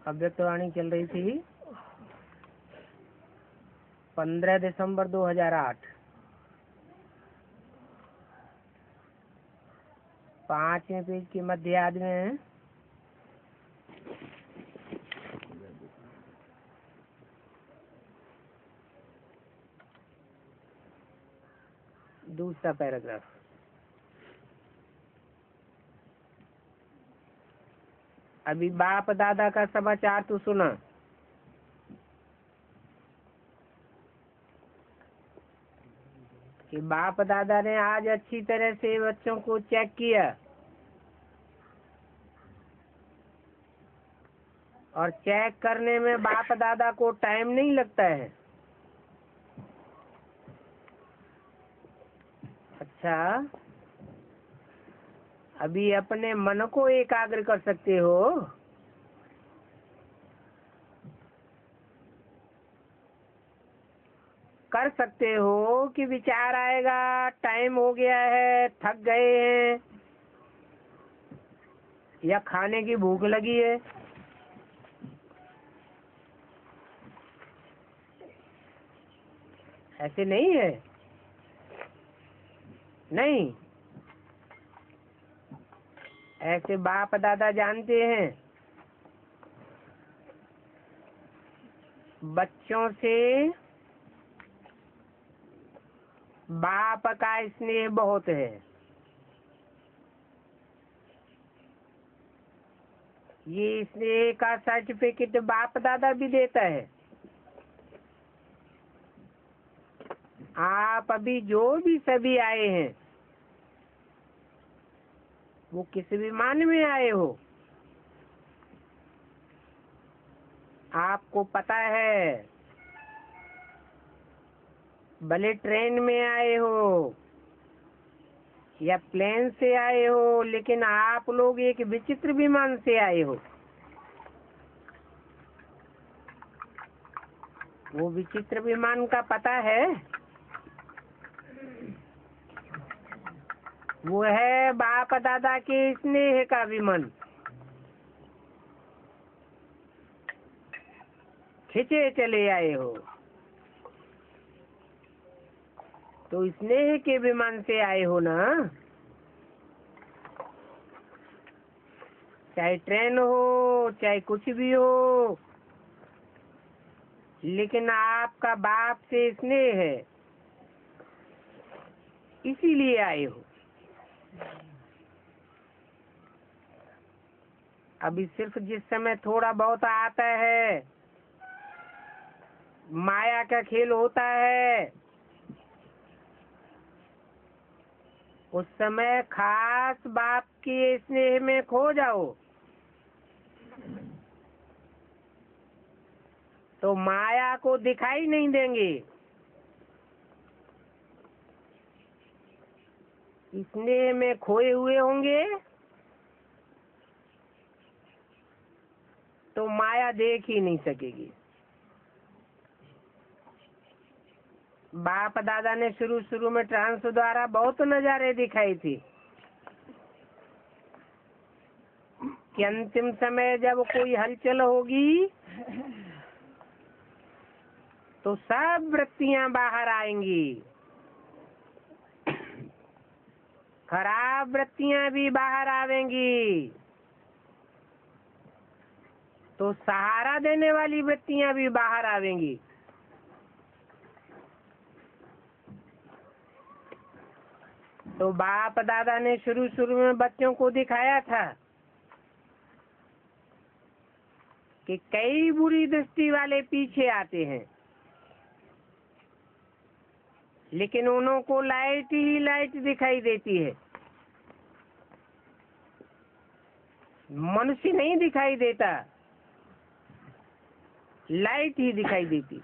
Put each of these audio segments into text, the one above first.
अव्यक्तवाणी चल रही थी 15 दिसंबर 2008। 5वें पेज के मध्यार्ध में दूसरा पैराग्राफ। अभी बाप दादा का समाचार तो सुना। कि बाप दादा ने आज अच्छी तरह से बच्चों को चेक किया और चेक करने में बाप दादा को टाइम नहीं लगता है। अच्छा, अभी अपने मन को एकाग्र कर सकते हो? कर सकते हो कि विचार आएगा, टाइम हो गया है, थक गए हैं या खाने की भूख लगी है? ऐसे नहीं है, नहीं। ऐसे बाप दादा जानते हैं बच्चों से बाप का स्नेह बहुत है। ये स्नेह का सर्टिफिकेट बाप दादा भी देता है। आप अभी जो भी सभी आए हैं वो किस विमान में आए हो? आपको पता है, भले ट्रेन में आए हो या प्लेन से आए हो, लेकिन आप लोग एक विचित्र विमान से आए हो। वो विचित्र विमान का पता है? वो है बाप दादा के स्नेह का विमान। खिंचे चले आए हो तो स्नेह के विमान से आए हो ना। चाहे ट्रेन हो चाहे कुछ भी हो, लेकिन आपका बाप से स्नेह है, इसीलिए आए हो। अभी सिर्फ जिस समय थोड़ा बहुत आता है, माया का खेल होता है, उस समय खास बाप के स्नेह में खो जाओ तो माया को दिखाई नहीं देंगे। स्नेह में खोए हुए होंगे तो माया देख ही नहीं सकेगी। बाप दादा ने शुरू में ट्रांस द्वारा बहुत नजारे दिखाई थी कि अंतिम समय जब कोई हलचल होगी तो सब वृत्तियां बाहर आएंगी, खराब वृत्तियां भी बाहर आवेंगी, तो सहारा देने वाली वृत्तियां भी बाहर आवेंगी। तो बाप दादा ने शुरू में बच्चों को दिखाया था कि कई बुरी दृष्टि वाले पीछे आते हैं, लेकिन उन्हों को लाइट ही लाइट दिखाई देती है, मनुष्य नहीं दिखाई देता, लाइट ही दिखाई देती,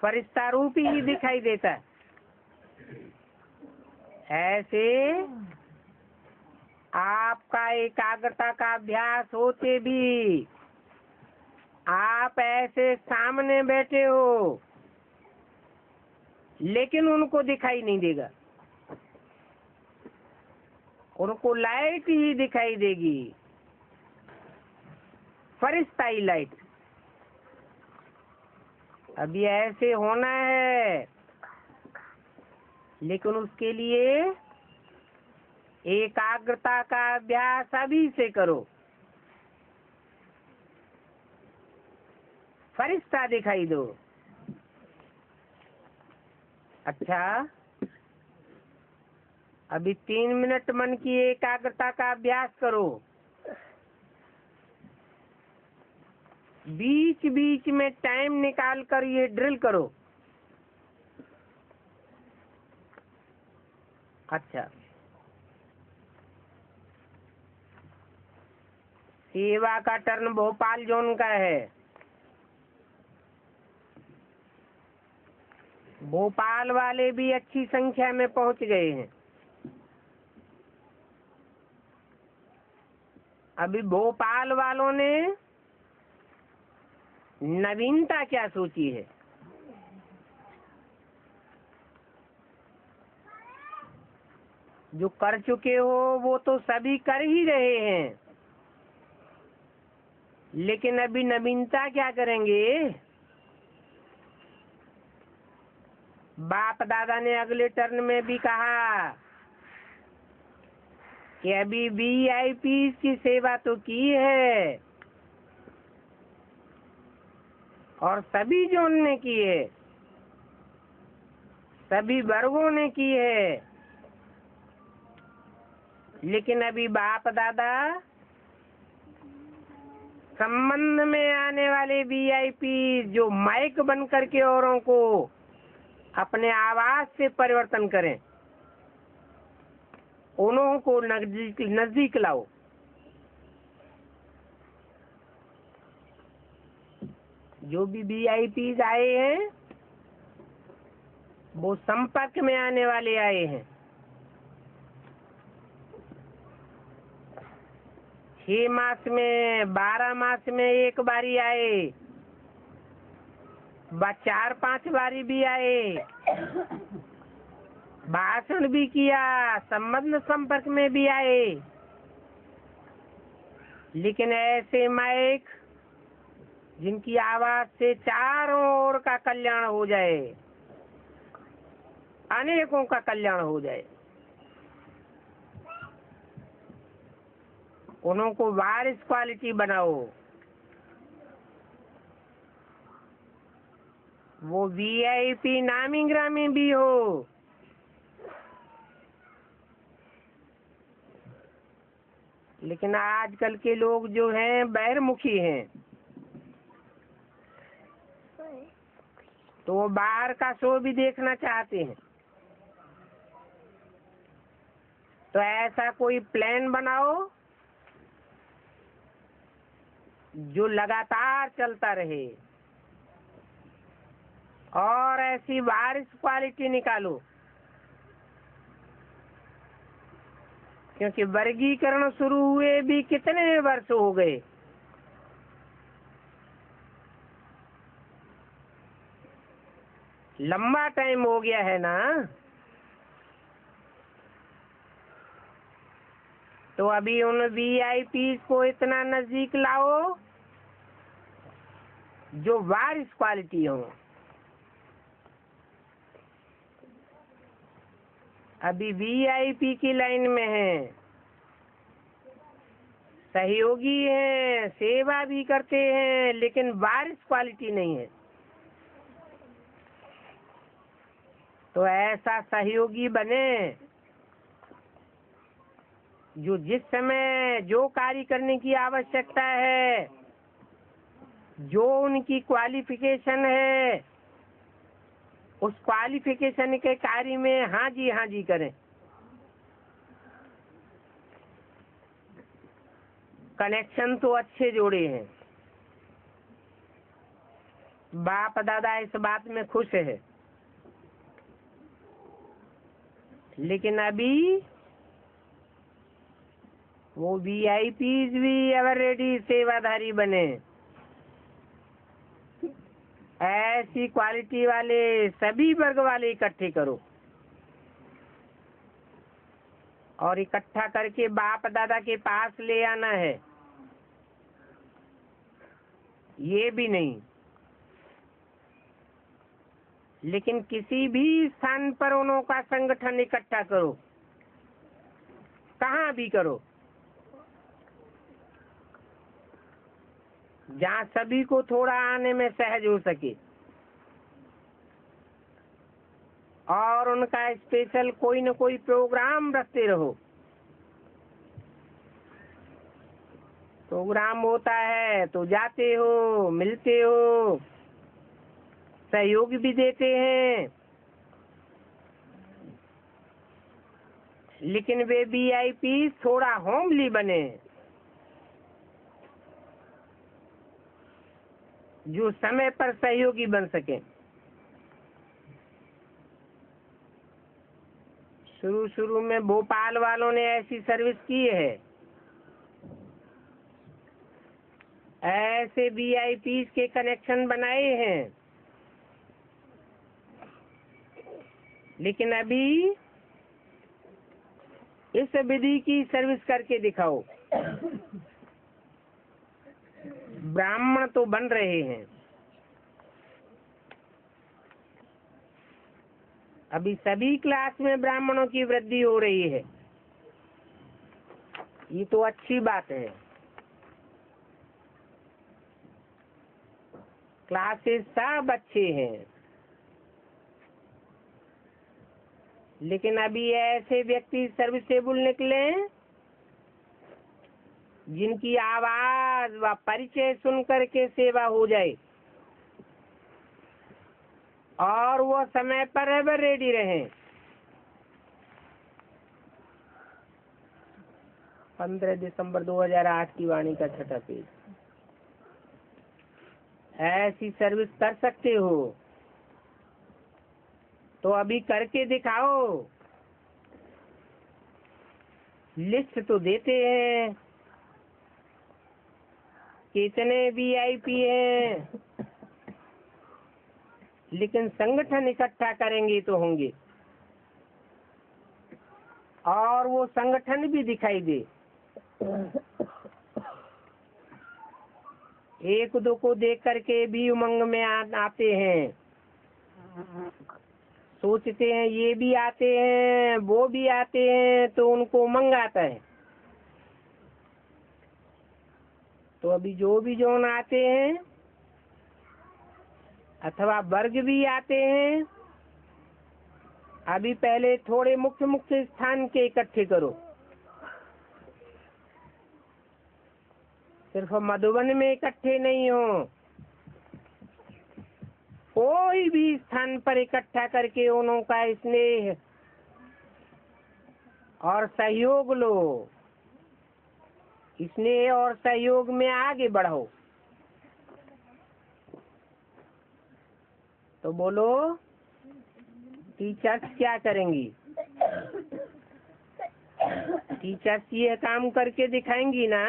फरिश्ता रूप ही दिखाई देता। ऐसे आपका एकाग्रता का अभ्यास होते भी आप ऐसे सामने बैठे हो, लेकिन उनको दिखाई नहीं देगा, उनको लाइट ही दिखाई देगी, फरिश्ताई लाइट। अभी ऐसे होना है, लेकिन उसके लिए एकाग्रता का अभ्यास अभी से करो। फरिश्ता दिखाई दो। अच्छा, अभी 3 मिनट मन की एकाग्रता का अभ्यास करो। बीच बीच में टाइम निकाल कर ये ड्रिल करो। अच्छा, सेवा का टर्न भोपाल जोन का है। भोपाल वाले भी अच्छी संख्या में पहुंच गए हैं। अभी भोपाल वालों ने नवीनता क्या सोची है? जो कर चुके हो वो तो सभी कर ही रहे हैं, लेकिन अभी नवीनता क्या करेंगे? बाप दादा ने अगले टर्न में भी कहा कि अभी VIP की सेवा तो की है और सभी जोन ने की है, सभी वर्गों ने की है, लेकिन अभी बाप दादा संबंध में आने वाले वीआईपी जो माइक बन करके औरों को अपने आवाज से परिवर्तन करें, उन्हों को नजदीक नजदीक लाओ। जो भी वीआईपी आए हैं वो संपर्क में आने वाले आए हैं। 6 मास में 12 मास में एक बारी आए, 4-5 बारी भी आए, भाषण भी किया, संबंध संपर्क में भी आए। लेकिन ऐसे माइक जिनकी आवाज से चारों ओर का कल्याण हो जाए, अनेकों का कल्याण हो जाए, उन्हों को वारिस क्वालिटी बनाओ। वो वीआईपी नामी ग्रामी भी हो, लेकिन आजकल के लोग जो हैं बहिर्मुखी हैं, तो वो बाहर का शो भी देखना चाहते हैं। तो ऐसा कोई प्लान बनाओ जो लगातार चलता रहे, और ऐसी वारिस क्वालिटी निकालो। क्योंकि वर्गीकरण शुरू हुए भी कितने वर्ष हो गए, लंबा टाइम हो गया है ना। तो अभी उन वीआईपी को इतना नजदीक लाओ जो वारिस क्वालिटी हो। अभी वीआईपी की लाइन में है, सहयोगी हैं, सेवा भी करते हैं, लेकिन वारिस क्वालिटी नहीं है। तो ऐसा सहयोगी बने जो जिस समय जो कार्य करने की आवश्यकता है, जो उनकी क्वालिफिकेशन है, उस क्वालिफिकेशन के कार्य में हाँ जी करें। कनेक्शन तो अच्छे जोड़े हैं, बाप दादा इस बात में खुश है। लेकिन अभी वो वीआईपीज भी एवर रेडी सेवाधारी बने। ऐसी क्वालिटी वाले सभी वर्ग वाले इकट्ठे करो, और इकट्ठा करके बाप दादा के पास ले आना है। ये भी नहीं, लेकिन किसी भी स्थान पर उन्हों का संगठन इकट्ठा करो, कहाँ भी करो, जहाँ सभी को थोड़ा आने में सहज हो सके, और उनका स्पेशल कोई न कोई प्रोग्राम रखते रहो। प्रोग्राम होता है तो जाते हो, मिलते हो, सहयोग भी देते हैं। लेकिन वे वीआईपी थोड़ा होमली बने, जो समय पर सहयोगी बन सके। शुरू में भोपाल वालों ने ऐसी सर्विस की है, ऐसे वीआईपी के कनेक्शन बनाए हैं। लेकिन अभी इस विधि की सर्विस करके दिखाओ। ब्राह्मण तो बन रहे हैं, अभी सभी क्लास में ब्राह्मणों की वृद्धि हो रही है। ये तो अच्छी बात है। क्लासेस सब अच्छे हैं, लेकिन अभी ऐसे व्यक्ति सर्विसेबल निकले जिनकी आवाज व परिचय सुन करके सेवा हो जाए और वो समय पर रेडी रहें। 15 दिसंबर 2008 की वाणी का 6ठा पेज। ऐसी सर्विस कर सकते हो तो अभी करके दिखाओ। लिस्ट तो देते हैं कितने VIP हैं, लेकिन संगठन इकट्ठा करेंगे तो होंगे, और वो संगठन भी दिखाई दे। एक दो को देख करके भी उमंग में आते हैं, सोचते हैं ये भी आते हैं वो भी आते हैं, तो उनको उमंग आता है। तो अभी जो भी जोन आते हैं अथवा वर्ग भी आते हैं, अभी पहले थोड़े मुख्य मुख्य स्थान के इकट्ठे करो। सिर्फ मधुबन में इकट्ठे नहीं हो, कोई भी स्थान पर इकट्ठा करके उनका स्नेह और सहयोग लो। स्नेह और सहयोग में आगे बढ़ो। तो बोलो टीचर्स क्या करेंगी? टीचर्स ये काम करके दिखाएंगी ना,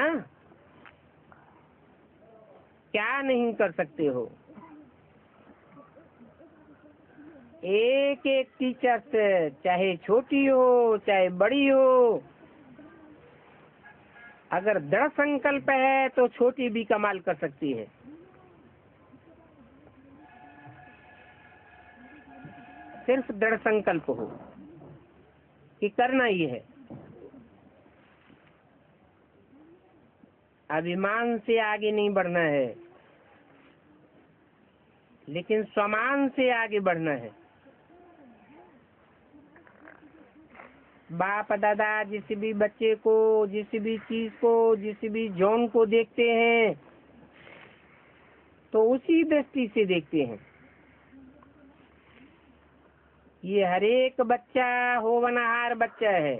क्या नहीं कर सकते हो। एक एक टीचर्स, चाहे छोटी हो चाहे बड़ी हो, अगर दृढ़ संकल्प है तो छोटी भी कमाल कर सकती है। सिर्फ दृढ़ संकल्प हो कि करना ही है। अभिमान से आगे नहीं बढ़ना है, लेकिन स्वमान से आगे बढ़ना है। बाप दादा जिस भी बच्चे को, जिस भी चीज को, जिस भी जोन को देखते हैं तो उसी दृष्टि से देखते हैं। ये हर एक बच्चा होनहार बच्चा है।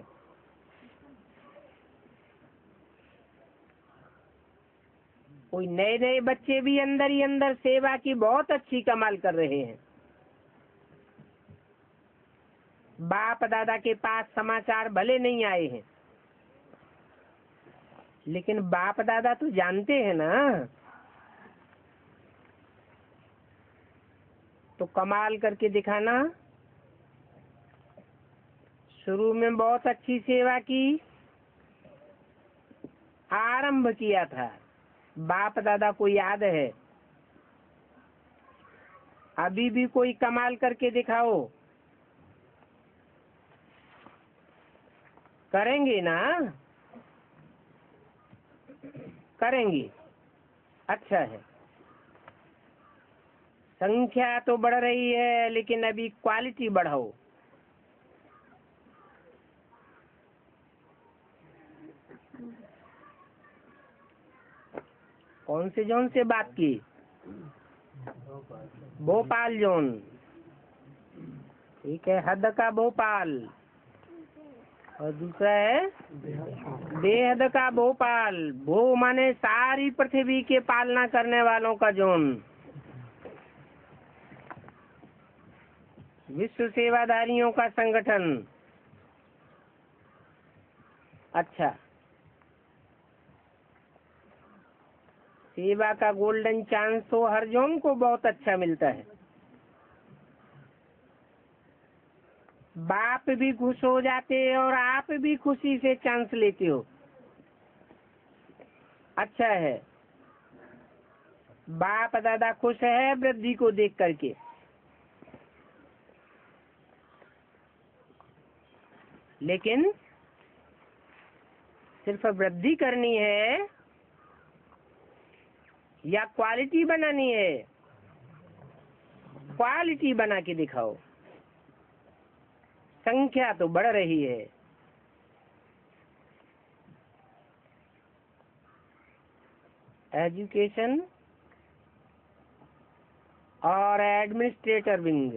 कोई नए नए बच्चे भी अंदर ही अंदर सेवा की बहुत अच्छी कमाल कर रहे हैं। बाप दादा के पास समाचार भले नहीं आए हैं, लेकिन बाप दादा तो जानते हैं ना, तो कमाल करके दिखाना। शुरू में बहुत अच्छी सेवा की, आरंभ किया था, बाप दादा को याद है। अभी भी कोई कमाल करके दिखाओ, करेंगे ना? करेंगे, अच्छा है। संख्या तो बढ़ रही है, लेकिन अभी क्वालिटी बढ़ाओ। कौन से जोन से बात की? भोपाल जोन, ठीक है। हद का भोपाल, और दूसरा है बेहद का भोपाल। भो माने सारी पृथ्वी के पालना करने वालों का जोन। विश्व सेवादारियों का संगठन, अच्छा। सेवा का गोल्डन चांस तो हर जोन को बहुत अच्छा मिलता है। बाप भी खुश हो जाते और आप भी खुशी से चांस लेते हो, अच्छा है। बाप दादा खुश है वृद्धि को देख करके। लेकिन सिर्फ वृद्धि करनी है या क्वालिटी बनानी है? क्वालिटी बना के दिखाओ। संख्या तो बढ़ रही है, एजुकेशन और एडमिनिस्ट्रेटर विंग।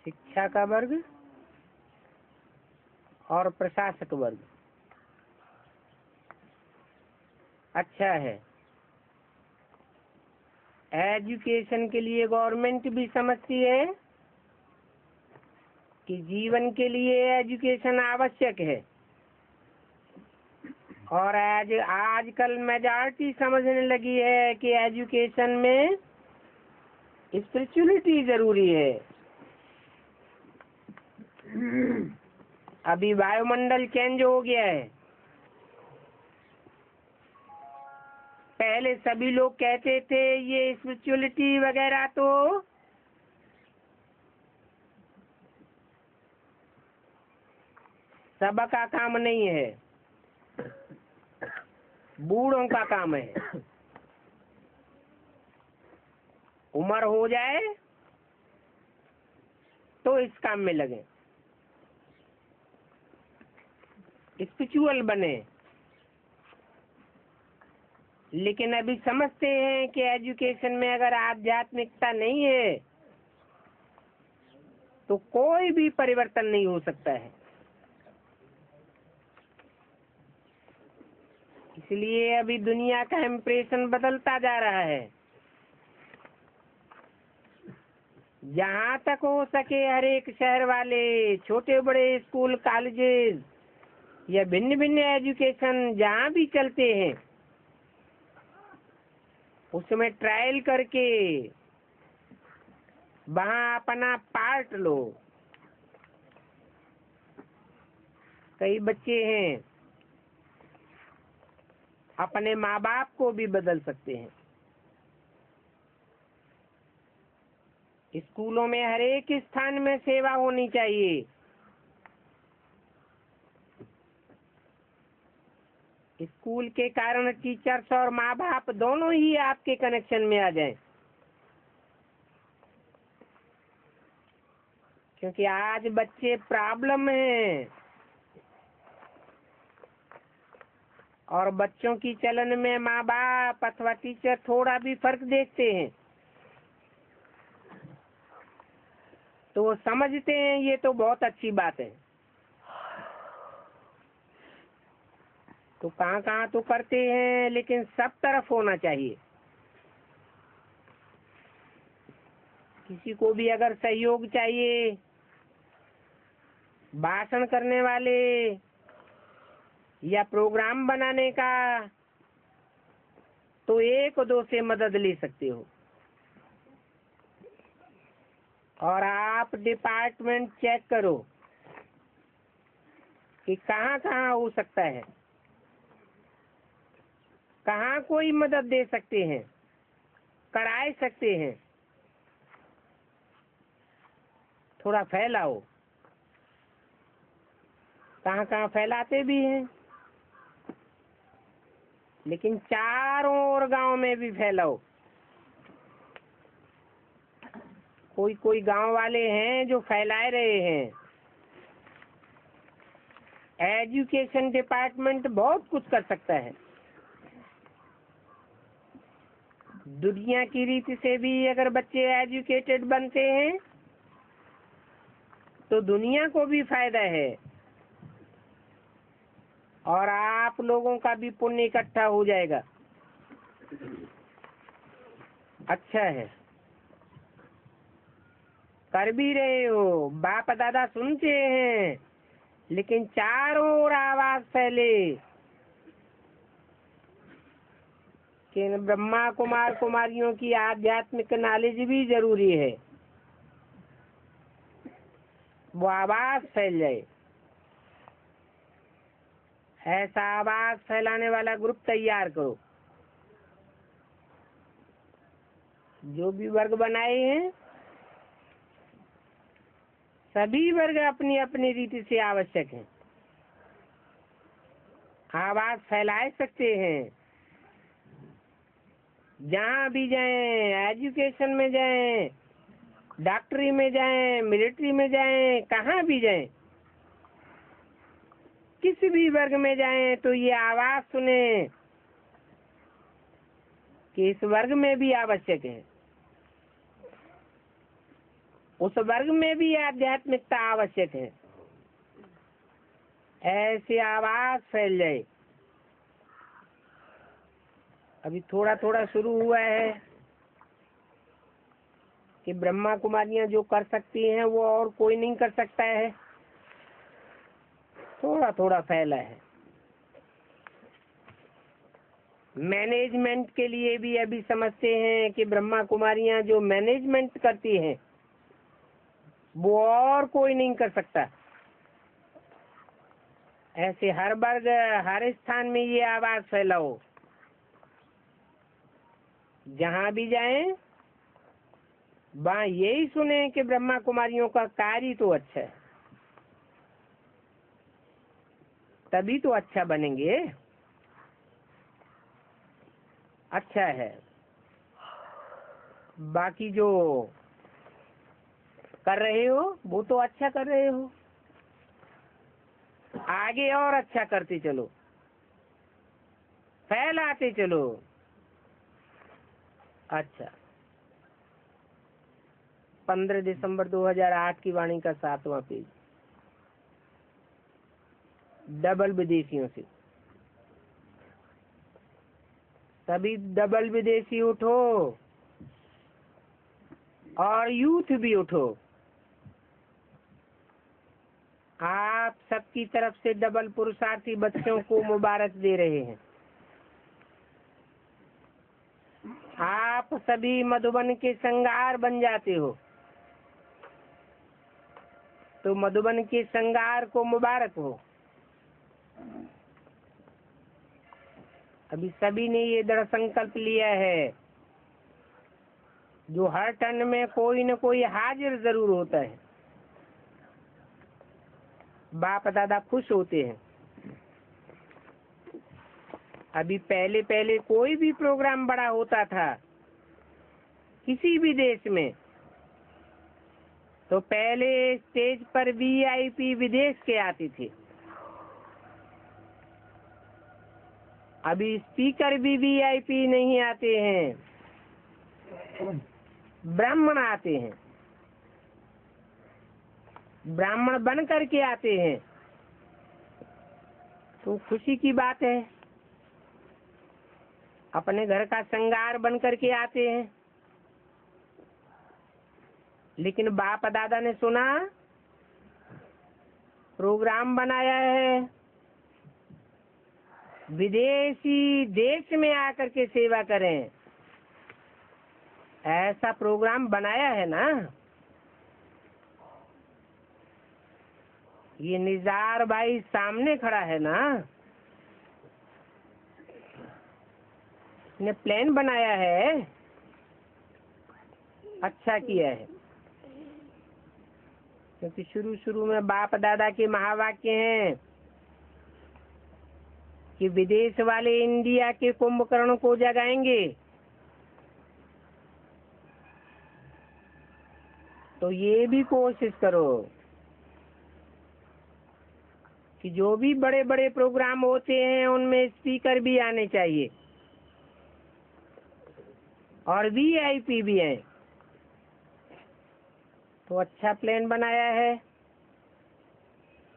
शिक्षा का वर्ग और प्रशासक वर्ग। अच्छा है, एजुकेशन के लिए गवर्नमेंट भी समझती है कि जीवन के लिए एजुकेशन आवश्यक है, और आजकल मेजॉरिटी समझने लगी है कि एजुकेशन में स्पिरिचुअलिटी जरूरी है। अभी वायुमंडल चेंज हो गया है। पहले सभी लोग कहते थे ये स्पिरिचुअलिटी वगैरह तो सबका काम नहीं है, बूढ़ों का काम है। उम्र हो जाए तो इस काम में लगे, स्पिरिचुअल बने। लेकिन अभी समझते हैं कि एजुकेशन में अगर आध्यात्मिकता नहीं है तो कोई भी परिवर्तन नहीं हो सकता है। इसलिए अभी दुनिया का इम्प्रेशन बदलता जा रहा है। जहाँ तक हो सके हर एक शहर वाले छोटे बड़े स्कूल कॉलेजेस या भिन्न भिन्न एजुकेशन जहाँ भी चलते हैं उसमें ट्रायल करके वहाँ अपना पार्ट लो। कई बच्चे हैं अपने माँ बाप को भी बदल सकते हैं। स्कूलों में हर एक स्थान में सेवा होनी चाहिए। स्कूल के कारण टीचर्स और माँ बाप दोनों ही आपके कनेक्शन में आ जाएं, क्योंकि आज बच्चे प्रॉब्लम हैं और बच्चों की चलन में माँ बाप अथवा टीचर थोड़ा भी फर्क देखते हैं तो वो समझते हैं ये तो बहुत अच्छी बात है। तो कहाँ कहाँ तो करते हैं, लेकिन सब तरफ होना चाहिए। किसी को भी अगर सहयोग चाहिए, भाषण करने वाले या प्रोग्राम बनाने का, तो एक दो से मदद ले सकते हो। और आप डिपार्टमेंट चेक करो कि कहाँ कहाँ हो सकता है, कहाँ कोई मदद दे सकते हैं, कराए सकते हैं। थोड़ा फैलाओ। कहाँ कहाँ फैलाते भी हैं, लेकिन चारों ओर गांव में भी फैलाओ। कोई कोई गांव वाले हैं जो फैलाए रहे हैं। एजुकेशन डिपार्टमेंट बहुत कुछ कर सकता है। दुनिया की रीति से भी अगर बच्चे एजुकेटेड बनते हैं तो दुनिया को भी फायदा है और आप लोगों का भी पुण्य इकट्ठा हो जाएगा। अच्छा है, कर भी रहे हो, बाप दादा सुनते हैं, लेकिन चारों ओर आवाज फैले कि ब्रह्मा कुमार कुमारियों की आध्यात्मिक नॉलेज भी जरूरी है। वो आवाज फैल जाए। ऐसा आवाज फैलाने वाला ग्रुप तैयार करो। जो भी वर्ग बनाए हैं सभी वर्ग अपनी अपनी रीति से आवश्यक हैं। आवाज फैला सकते हैं। जहाँ भी जाएं, एजुकेशन में जाएं, डॉक्टरी में जाएं, मिलिट्री में जाएं, कहाँ भी जाएं, किसी भी वर्ग में जाएं तो ये आवाज सुने कि इस वर्ग में भी आवश्यक है, उस वर्ग में भी आध्यात्मिकता आवश्यक है, ऐसी आवाज फैल जाए। अभी थोड़ा थोड़ा शुरू हुआ है कि ब्रह्मा कुमारियां जो कर सकती हैं वो और कोई नहीं कर सकता है, थोड़ा थोड़ा फैला है। मैनेजमेंट के लिए भी अभी समझते हैं कि ब्रह्मा कुमारियां जो मैनेजमेंट करती हैं वो और कोई नहीं कर सकता। ऐसे हर वर्ग हर स्थान में ये आवाज फैलाओ, जहां भी जाएं वहां यही सुने कि ब्रह्मा कुमारियों का कार्य तो अच्छा है, तभी तो अच्छा बनेंगे। अच्छा है, बाकी जो कर रहे हो वो तो अच्छा कर रहे हो, आगे और अच्छा करते चलो, फैलाते चलो। अच्छा, 15 दिसंबर 2008 की वाणी का 7वां पेज, डबल विदेशियों से। सभी डबल विदेशी उठो और यूथ भी उठो। आप सबकी तरफ से डबल पुरुषार्थी बच्चों को मुबारक दे रहे हैं। आप सभी मधुबन के श्रृंगार बन जाते हो, तो मधुबन के श्रृंगार को मुबारक हो। अभी सभी ने ये दृढ़ संकल्प लिया है, जो हर टर्न में कोई न कोई हाजिर जरूर होता है। बाप दादा खुश होते हैं। अभी पहले पहले कोई भी प्रोग्राम बड़ा होता था किसी भी देश में, तो पहले स्टेज पर वीआईपी विदेश के आते थे। अभी स्पीकर भी वीआईपी नहीं आते हैं, ब्राह्मण आते हैं, ब्राह्मण बन करके आते हैं, तो खुशी की बात है। अपने घर का श्रृंगार बन करके आते हैं। लेकिन बाप दादा ने सुना, प्रोग्राम बनाया है, विदेशी देश में आकर के सेवा करें, ऐसा प्रोग्राम बनाया है ना। ये निजार भाई सामने खड़ा है ना, ने प्लान बनाया है, अच्छा किया है। क्योंकि शुरू शुरू में बाप दादा के महावाक्य हैं कि विदेश वाले इंडिया के कुंभकर्ण को जगाएंगे, तो ये भी कोशिश करो कि जो भी बड़े बड़े प्रोग्राम होते हैं उनमें स्पीकर भी आने चाहिए और वीआईपी भी है। तो अच्छा प्लान बनाया है।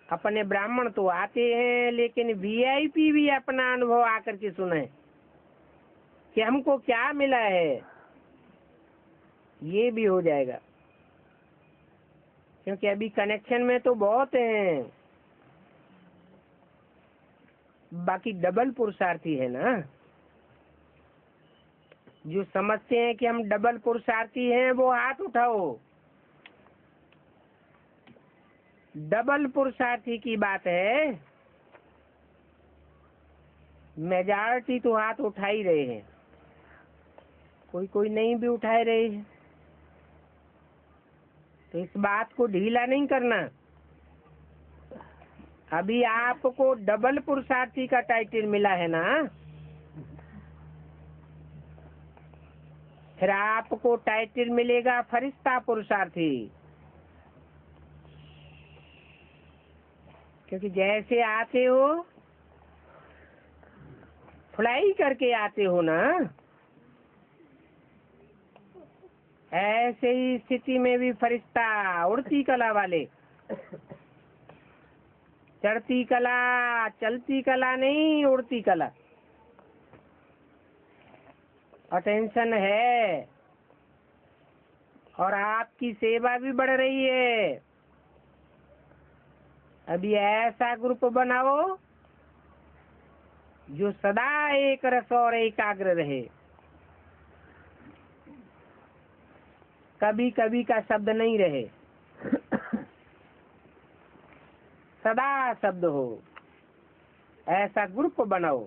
अपने ब्राह्मण तो आते हैं, लेकिन वीआईपी भी अपना अनुभव आकर के सुने कि हमको क्या मिला है, ये भी हो जाएगा। क्योंकि अभी कनेक्शन में तो बहुत हैं, बाकी डबल पुरुषार्थी है ना। जो समझते हैं कि हम डबल पुरुषार्थी हैं वो हाथ उठाओ। डबल पुरुषार्थी की बात है, मेजॉरिटी तो हाथ उठा ही रहे हैं, कोई कोई नहीं भी उठाए रहे हैं। तो इस बात को ढीला नहीं करना। अभी आपको डबल पुरुषार्थी का टाइटल मिला है ना, फिर आपको टाइटल मिलेगा फरिश्ता पुरुषार्थी। क्योंकि जैसे आते हो फ्लाई करके आते हो ना, ऐसे ही स्थिति में भी फरिश्ता उड़ती कला वाले, चढ़ती कला चलती कला नहीं, उड़ती कला। अटेंशन है और आपकी सेवा भी बढ़ रही है। अभी ऐसा ग्रुप बनाओ जो सदा एक रस और एकाग्र रहे। कभी कभी का शब्द नहीं रहे, सदा शब्द हो, ऐसा ग्रुप बनाओ।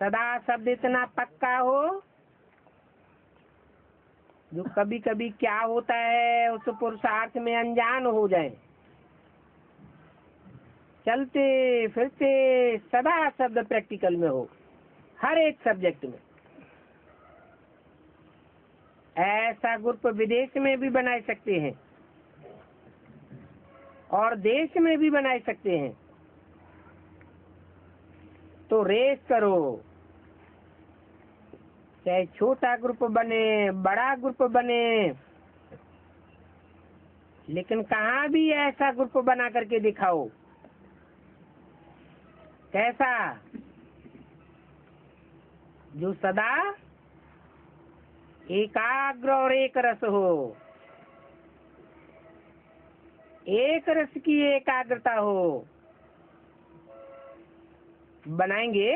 सदा शब्द इतना पक्का हो जो कभी कभी क्या होता है उस पुरुषार्थ में अनजान हो जाए। चलते फिरते सदा शब्द प्रैक्टिकल में हो, हर एक सब्जेक्ट में। ऐसा ग्रुप विदेश में भी बना सकते हैं और देश में भी बना सकते हैं। तो रेस करो, चाहे छोटा ग्रुप बने बड़ा ग्रुप बने, लेकिन कहाँ भी ऐसा ग्रुप बना करके दिखाओ। कैसा? जो सदा एकाग्र और एक रस हो, एक रस की एकाग्रता हो। बनाएंगे।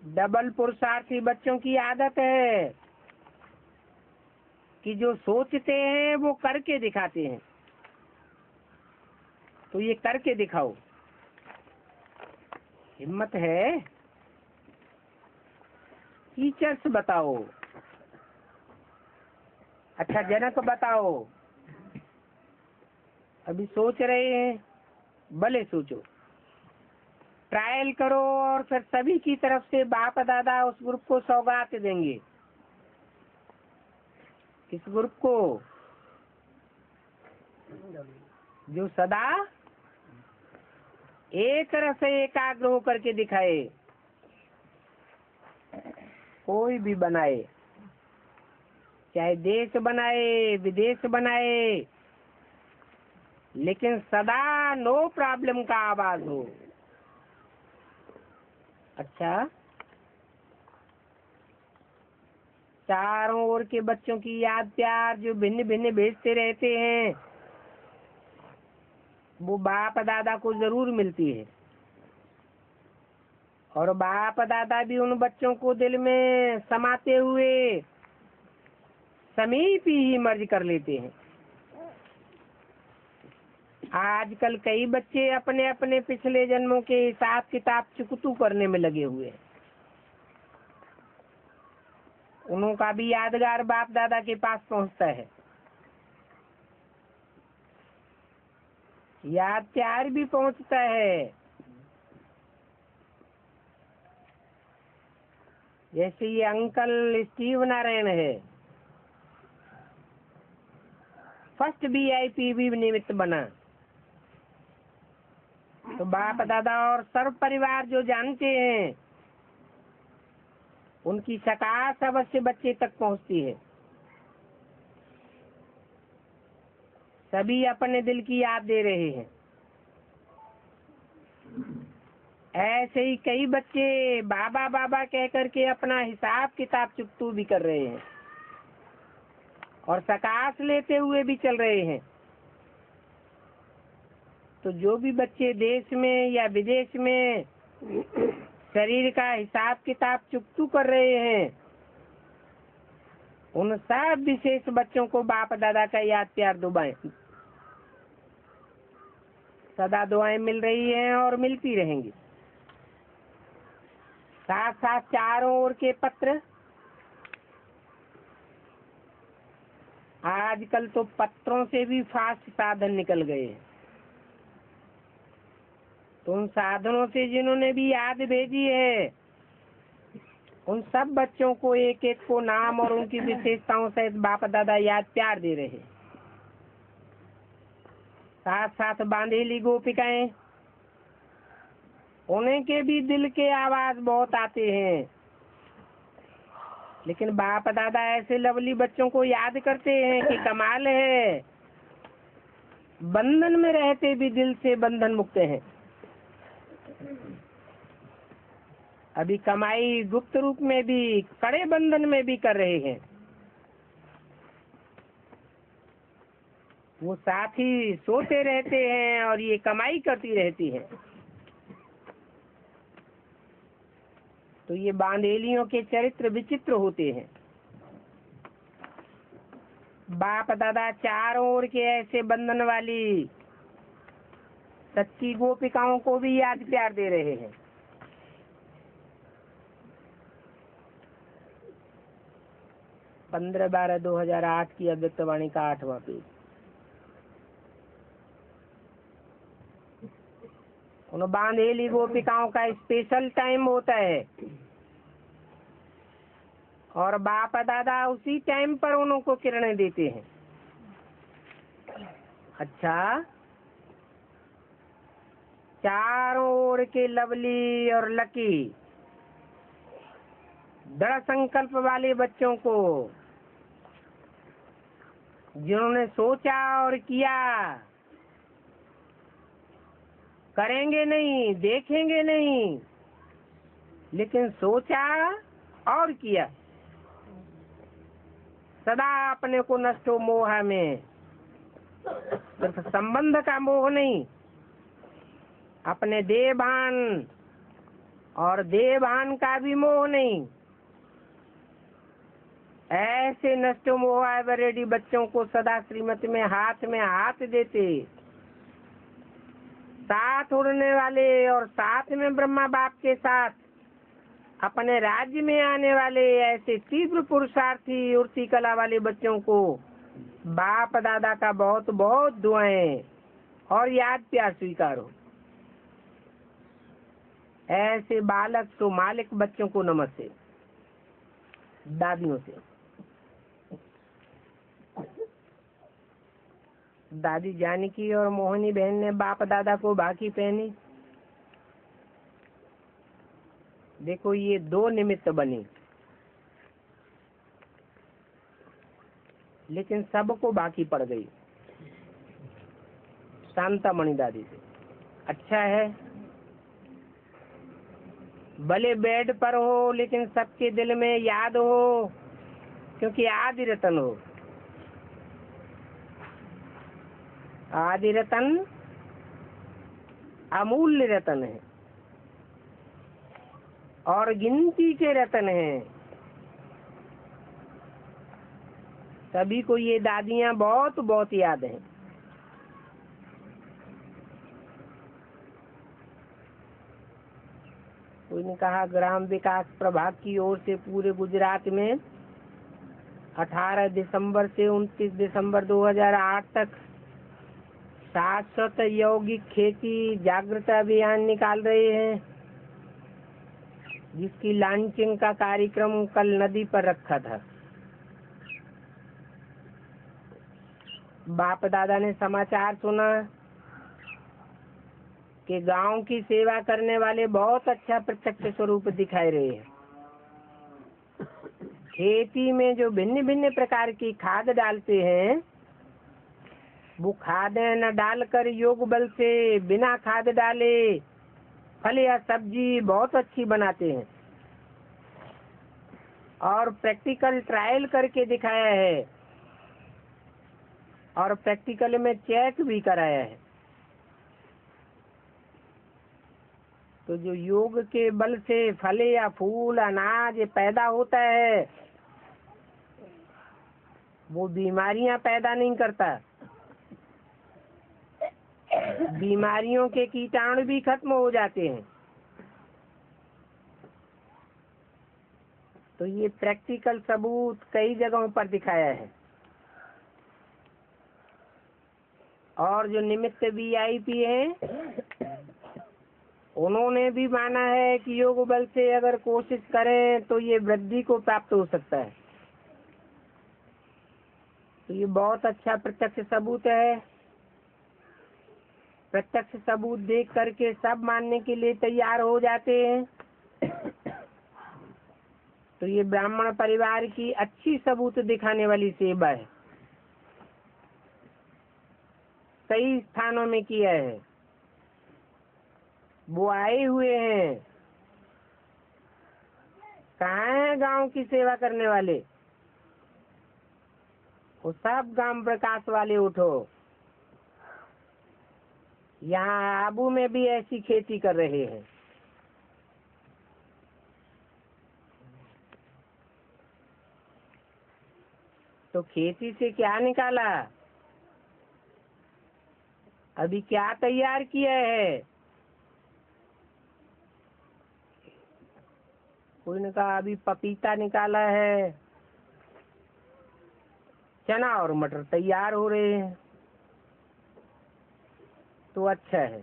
डबल पुरुषार्थी बच्चों की आदत है कि जो सोचते हैं वो करके दिखाते हैं। तो ये करके दिखाओ। हिम्मत है? टीचर्स बताओ। अच्छा जनक बताओ। अभी सोच रहे हैं, भले सोचो, ट्रायल करो और फिर सभी की तरफ से बाप दादा उस ग्रुप को सौगात देंगे। किस ग्रुप को? जो सदा एक रस एकाग्र होकर के दिखाए। कोई भी बनाए, चाहे देश बनाए विदेश बनाए, लेकिन सदा नो प्रॉब्लम का आवाज हो। अच्छा, चारों ओर के बच्चों की याद प्यार जो भिन्न भिन्न भेजते रहते हैं, वो बाप दादा को जरूर मिलती है। और बाप दादा भी उन बच्चों को दिल में समाते हुए समीप ही मर्ज कर लेते हैं। आजकल कई बच्चे अपने अपने पिछले जन्मों के हिसाब किताब चुकतू करने में लगे हुए हैं। उनका भी यादगार बाप दादा के पास पहुंचता है। याद प्यार भी पहुंचता है। जैसे ये अंकल स्टीव नारायण है, फर्स्ट VIP भी निमित्त बना। तो बाप दादा और सर्व परिवार जो जानते हैं, उनकी सकाश अवश्य बच्चे तक पहुंचती है। सभी अपने दिल की याद दे रहे हैं। ऐसे ही कई बच्चे बाबा बाबा कह करके अपना हिसाब किताब चुकतू भी कर रहे हैं और सकाश लेते हुए भी चल रहे हैं। तो जो भी बच्चे देश में या विदेश में शरीर का हिसाब किताब चुकतू कर रहे हैं, उन सब विशेष बच्चों को बाप दादा का याद प्यार दुआएं, सदा दुआएं मिल रही हैं और मिलती रहेंगी। साथ साथ चारों ओर के पत्र, आजकल तो पत्रों से भी फास्ट साधन निकल गए हैं। तो उन साधनों से जिन्होंने भी याद भेजी है, उन सब बच्चों को एक एक को नाम और उनकी विशेषताओं सहित बाप दादा याद प्यार दे रहे हैं। साथ साथ बांधेली गोपिकाएं, उन्हें के भी दिल के आवाज बहुत आते हैं, लेकिन बाप दादा ऐसे लवली बच्चों को याद करते हैं कि कमाल है, बंधन में रहते भी दिल से बंधन मुक्त हैं। अभी कमाई गुप्त रूप में भी, कड़े बंधन में भी कर रहे हैं। वो साथ ही सोते रहते हैं और ये कमाई करती रहती है। तो ये बांधेलियों के चरित्र विचित्र होते हैं। बाप दादा चारों ओर के ऐसे बंधन वाली सच्ची गोपिकाओं को भी याद प्यार दे रहे हैं। 15/12/2008 की अव्यक्तवाणी का 8वां पेज। उन बांधेली गोपिकाओं का स्पेशल टाइम होता है और बाप दादा उसी टाइम पर उनको किरणें देते हैं। अच्छा, चारों ओर के लवली और लकी दृढ़ संकल्प वाले बच्चों को, जिन्होंने सोचा और किया, करेंगे नहीं, देखेंगे नहीं, लेकिन सोचा और किया, सदा अपने को नष्टो मोह में, सिर्फ संबंध का मोह नहीं, अपने देहभान और देहभान का भी मोह नहीं, ऐसे नष्ट मोह रेडी बच्चों को सदा श्रीमती में हाथ देते, साथ उड़ने वाले और साथ में ब्रह्मा बाप के साथ अपने राज्य में आने वाले ऐसे तीव्र पुरुषार्थी उड़ती कला वाले बच्चों को बाप दादा का बहुत बहुत दुआएं और याद प्यार स्वीकार हो। ऐसे बालक तो मालिक बच्चों को नमस्ते दादियों से। दादी जानकी और मोहनी बहन ने बाप दादा को बाकी पहनी। देखो, ये 2 निमित्त बनी, लेकिन सबको बाकी पड़ गई शांता मणि दादी से। अच्छा है, भले बेड पर हो लेकिन सबके दिल में याद हो, क्योंकि आदि रतन हो। आदि रतन अमूल्य रतन है और गिनती के रतन हैं। सभी को ये दादियाँ बहुत बहुत याद हैं। कोई ने कहा ग्राम विकास प्रभाग की ओर से पूरे गुजरात में 18 दिसंबर से 29 दिसंबर 2008 तक शाश्वत यौगिक खेती जागृति अभियान निकाल रहे हैं, जिसकी लॉन्चिंग का कार्यक्रम कल नदी पर रखा था। बाप दादा ने समाचार सुना कि गांव की सेवा करने वाले बहुत अच्छा प्रत्यक्ष स्वरूप दिखाई रहे हैं। खेती में जो भिन्न भिन्न प्रकार की खाद डालते हैं, वो खादें न डालकर योग बल से बिना खाद डाले फल या सब्जी बहुत अच्छी बनाते हैं और प्रैक्टिकल ट्रायल करके दिखाया है और प्रैक्टिकल में चेक भी कराया है। तो जो योग के बल से फल या फूल अनाज पैदा होता है, वो बीमारियां पैदा नहीं करता। बीमारियों के कीटाणु भी खत्म हो जाते हैं। तो ये प्रैक्टिकल सबूत कई जगहों पर दिखाया है। और जो निमित्त VIP हैं, उन्होंने भी माना है कि योग बल से अगर कोशिश करें तो ये वृद्धि को प्राप्त हो सकता है। तो ये बहुत अच्छा प्रत्यक्ष सबूत है। प्रत्यक्ष सबूत देख करके सब मानने के लिए तैयार हो जाते हैं। तो ये ब्राह्मण परिवार की अच्छी सबूत दिखाने वाली सेवा है। कई स्थानों में किया है। वो आए हुए हैं। कहाँ है गांव की सेवा करने वाले? वो सब गांव प्रकाश वाले उठो। यहाँ आबू में भी ऐसी खेती कर रहे हैं। तो खेती से क्या निकाला? अभी क्या तैयार किया है? कोई ने कहा अभी पपीता निकाला है। चना और मटर तैयार हो रहे हैं। तो अच्छा है।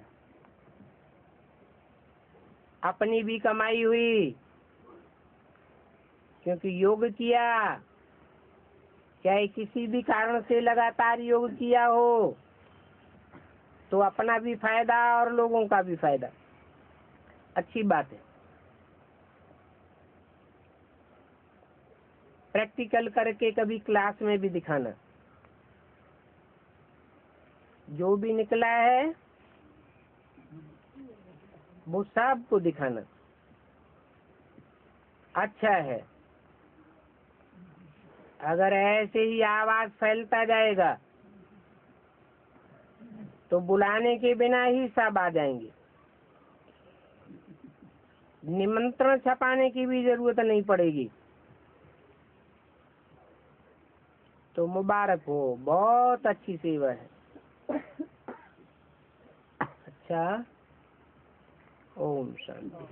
अपनी भी कमाई हुई, क्योंकि योग किया, चाहे किसी भी कारण से लगातार योग किया हो, तो अपना भी फायदा और लोगों का भी फायदा। अच्छी बात है। प्रैक्टिकल करके कभी क्लास में भी दिखाना। जो भी निकला है वो सबको दिखाना। अच्छा है। अगर ऐसे ही आवाज फैलता जाएगा तो बुलाने के बिना ही सब आ जाएंगे। निमंत्रण छपाने की भी जरूरत नहीं पड़ेगी। तो मुबारक हो, बहुत अच्छी सेवा है। अच्छा, ओम शांति।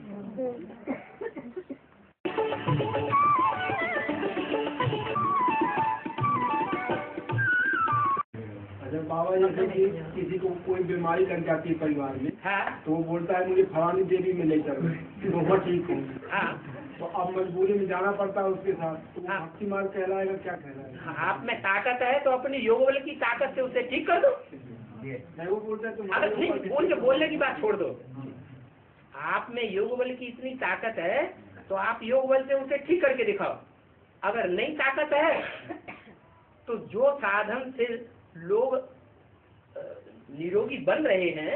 अच्छा बाबा, जैसे कि किसी को कोई बीमारी लग जाती है परिवार में, हाँ, तो वो बोलता है मुझे फलानी देवी में ले चलो तो वो ठीक हूँ। हाँ, तो अब मजबूरी में जाना पड़ता है उसके साथ, तो हाँ। भक्ति मार्ग कहलाएगा, क्या कहलाएगा? आप में ताकत है तो अपनी योग बल की ताकत से उसे ठीक कर दो। नहीं, वो बोलता है अगर नहीं, उनके बोलने की बात छोड़ दो। जी। आप में योग बल की इतनी ताकत है तो आप योग बल से उसे ठीक करके दिखाओ। अगर नहीं ताकत है तो जो साधन से लोग निरोगी बन रहे हैं,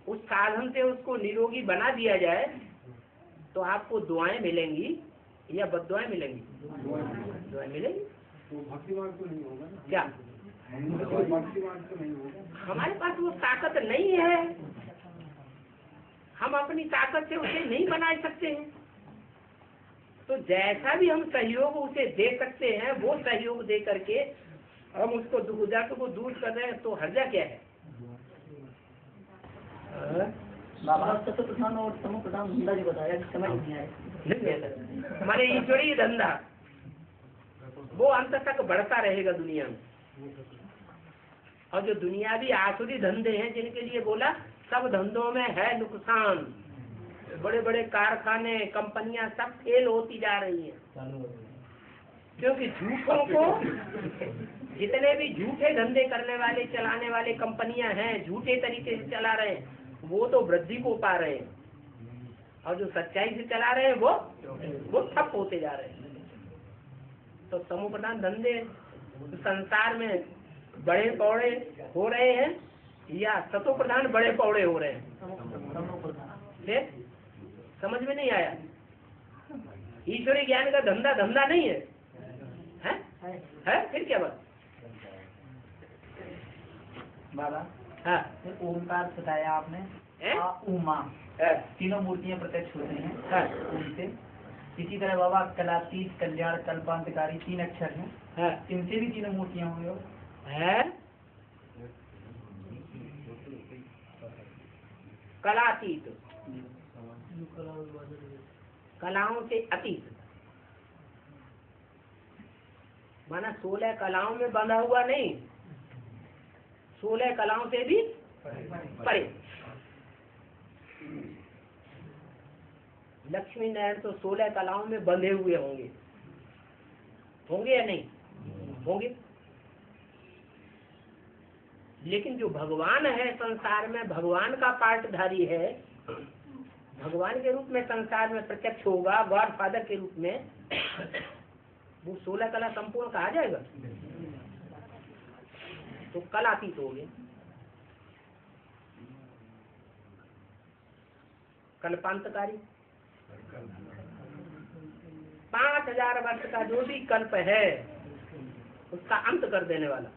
उस साधन से उसको निरोगी बना दिया जाए तो आपको दुआएं मिलेंगी या बद्दुआएं मिलेंगी? दुआएं मिलेंगी। तो भक्ति मार्ग तो नहीं होगा ना? क्या भक्ति मार्ग तो नहीं होगा? हमारे पास वो ताकत नहीं है। हम अपनी ताकत से उसे नहीं बना सकते हैं। तो जैसा भी हम सहयोग उसे दे सकते हैं, वो सहयोग दे करके हम उसको दुर्गुजारों को दूर कर रहे हैं, तो हर्जा क्या है? बाबा सत्य प्रधान और समूह प्रधान धंधा जो बताया समझ नहीं आया। हमारे ईश्वरीय धंधा वो अंत तक बढ़ता रहेगा दुनिया में। और जो दुनियावी आसुरी धंधे हैं जिनके लिए बोला सब धंधों में है नुकसान, बड़े बड़े कारखाने कंपनियां सब फेल होती जा रही हैं, क्योंकि झूठों को जितने भी झूठे धंधे करने वाले चलाने वाले कंपनियां हैं, झूठे तरीके से चला रहे हैं, वो तो वृद्धि को पा रहे हैं, और जो सच्चाई से चला रहे हैं वो ठप होते जा रहे हैं। तो समूह प्रधान धंधे संसार में बड़े पौड़े हो रहे हैं या सतो प्रधान बड़े पौड़े हो रहे हैं? समझ में नहीं आया। ईश्वरी ज्ञान का धंधा धंधा नहीं है, है? फिर क्या बात? बाबा हाँ, ओमकार बताया आपने, उमा तीनों मूर्तियां प्रत्यक्ष होती हैं। हाँ, उनसे इसी तरह बाबा कलातीत, कल्याण, कल्पांतकारी 3 अक्षर हैं। हाँ, इनसे भी तीनों मूर्तियां होंगी है। कलातीत, कलाओं से अतीत, माना 16 कलाओं में बंधा हुआ नहीं, 16 कलाओं से भी परे। लक्ष्मी नारायण तो 16 कलाओं में बंधे हुए होंगे, होंगे या नहीं होंगे। लेकिन जो भगवान है संसार में, भगवान का पार्टधारी है, भगवान के रूप में संसार में प्रत्यक्ष होगा, गॉड फादर के रूप में, वो 16 कला संपूर्ण कहा जाएगा? तो कलातीत हो गए। कल्पांतकारी 5000 वर्ष का जो भी कल्प है उसका अंत कर देने वाला।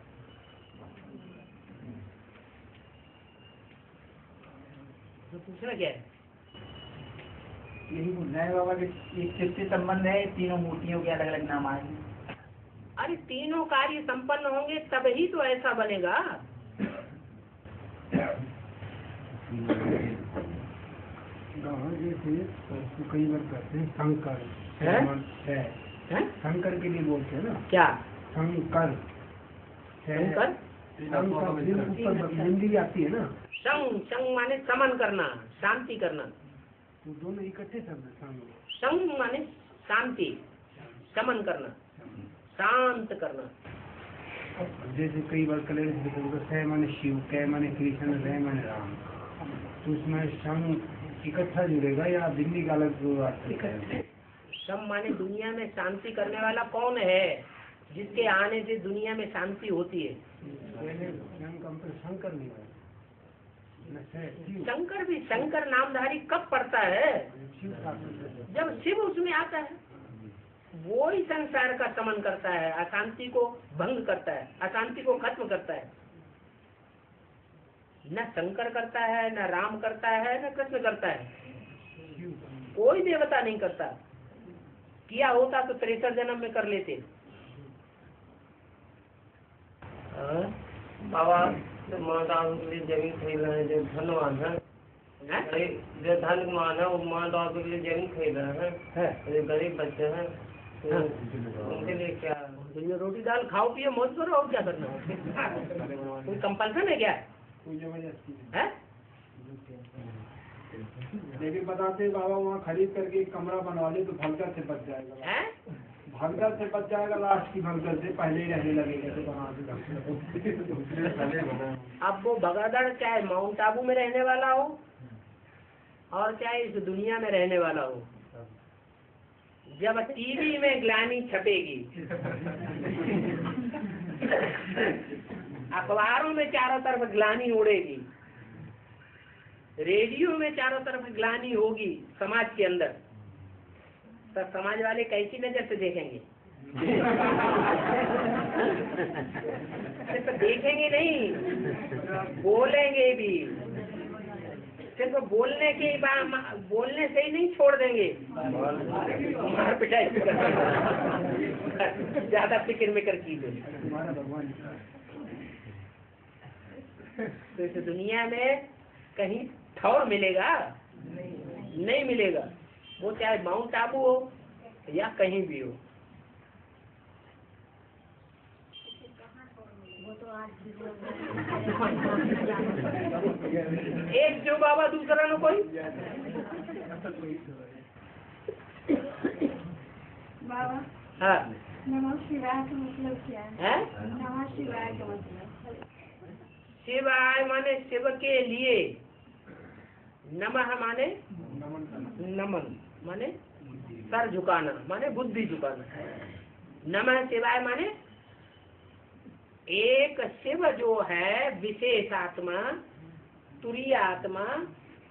तो पूछना क्या है? यही पूछना है बाबा कि एक किससे संबंध है तीनों मूर्तियों के अलग अलग नाम आए? अरे तीनों कार्य संपन्न होंगे तभी तो ऐसा बनेगा। तो कई बार कहते हैं शंकर है? शंकर के लिए बोलते हैं ना, क्या शंकर शंकर? हिंदी आती है ना। संग माने समन करना, शांति करना। तो दोनों इकट्ठे शब्द है। संग माने शांति, समन करना, शांत करना। जैसे कई बार कलेश स माने शिव, क माने कृष्ण, र माने राम, तो उसमें संग इकट्ठा जुड़ेगा या दिल्ली का अलग है? सम माने दुनिया में शांति करने वाला कौन है, जिसके आने से दुनिया में शांति होती है? शंकर नहीं है। शंकर भी, शंकर नामधारी कब पड़ता है? जब शिव उसमें आता है, वो ही संसार का समन करता है, अशांति को भंग करता है, अशांति को खत्म करता है। न शंकर करता है, न राम करता है, न कृष्ण करता है, कोई देवता नहीं करता। किया होता तो 63 जन्म में कर लेते। बाबा माता के लिए जमीन खरीद रहे हैं, जो धनवान है, जो धनवान है वो माता के लिए जमीन खरीद रहे हैं, जो गरीब बच्चे हैं तो उनके लिए क्या? दुनिया रोटी दाल खाओ पियो मौज करो, और क्या करना है? कोई कंपल्सन है क्या? है? लेकिन बताते बाबा वहाँ खरीद करके एक कमरा बनवा ले तो भगदड़ से बच जाएगा। है? भगदड़ से बच जाएगा, लास्ट की भगदड़ से पहले ही रहने लगेगा। तो कहाँ अब वो भगदड़ चाहे माउंट आबू में रहने वाला हो और चाहे इस दुनिया में रहने वाला हो, जब टीवी में ग्लानी छपेगी, अखबारों में चारों तरफ ग्लानी उड़ेगी, रेडियो में चारों तरफ ग्लानी होगी समाज के अंदर, तब समाज वाले कैसी नजर से देखेंगे? सिर्फ देखेंगे नहीं, बोलेंगे भी। सिर्फ बोलने के बोलने से ही नहीं छोड़ देंगे, मार पिटाई ज्यादा फिक्र में कर कीजिए। तो इस दुनिया में कहीं ठौर मिलेगा? नहीं मिलेगा। वो चाहे माउंट आबू हो या कहीं भी हो। एक जो बाबा दूसरा न कोई। बाबा हाँ, नमः शिवाय का मतलब क्या है? नमः शिवाय का मतलब शिवाय माने शिव के लिए, नमः माने नमन, माने सर झुकाना, माने बुद्धि झुकाना। नमः शिवाय माने एक शिव जो है विशेष आत्मा, तुरीय आत्मा,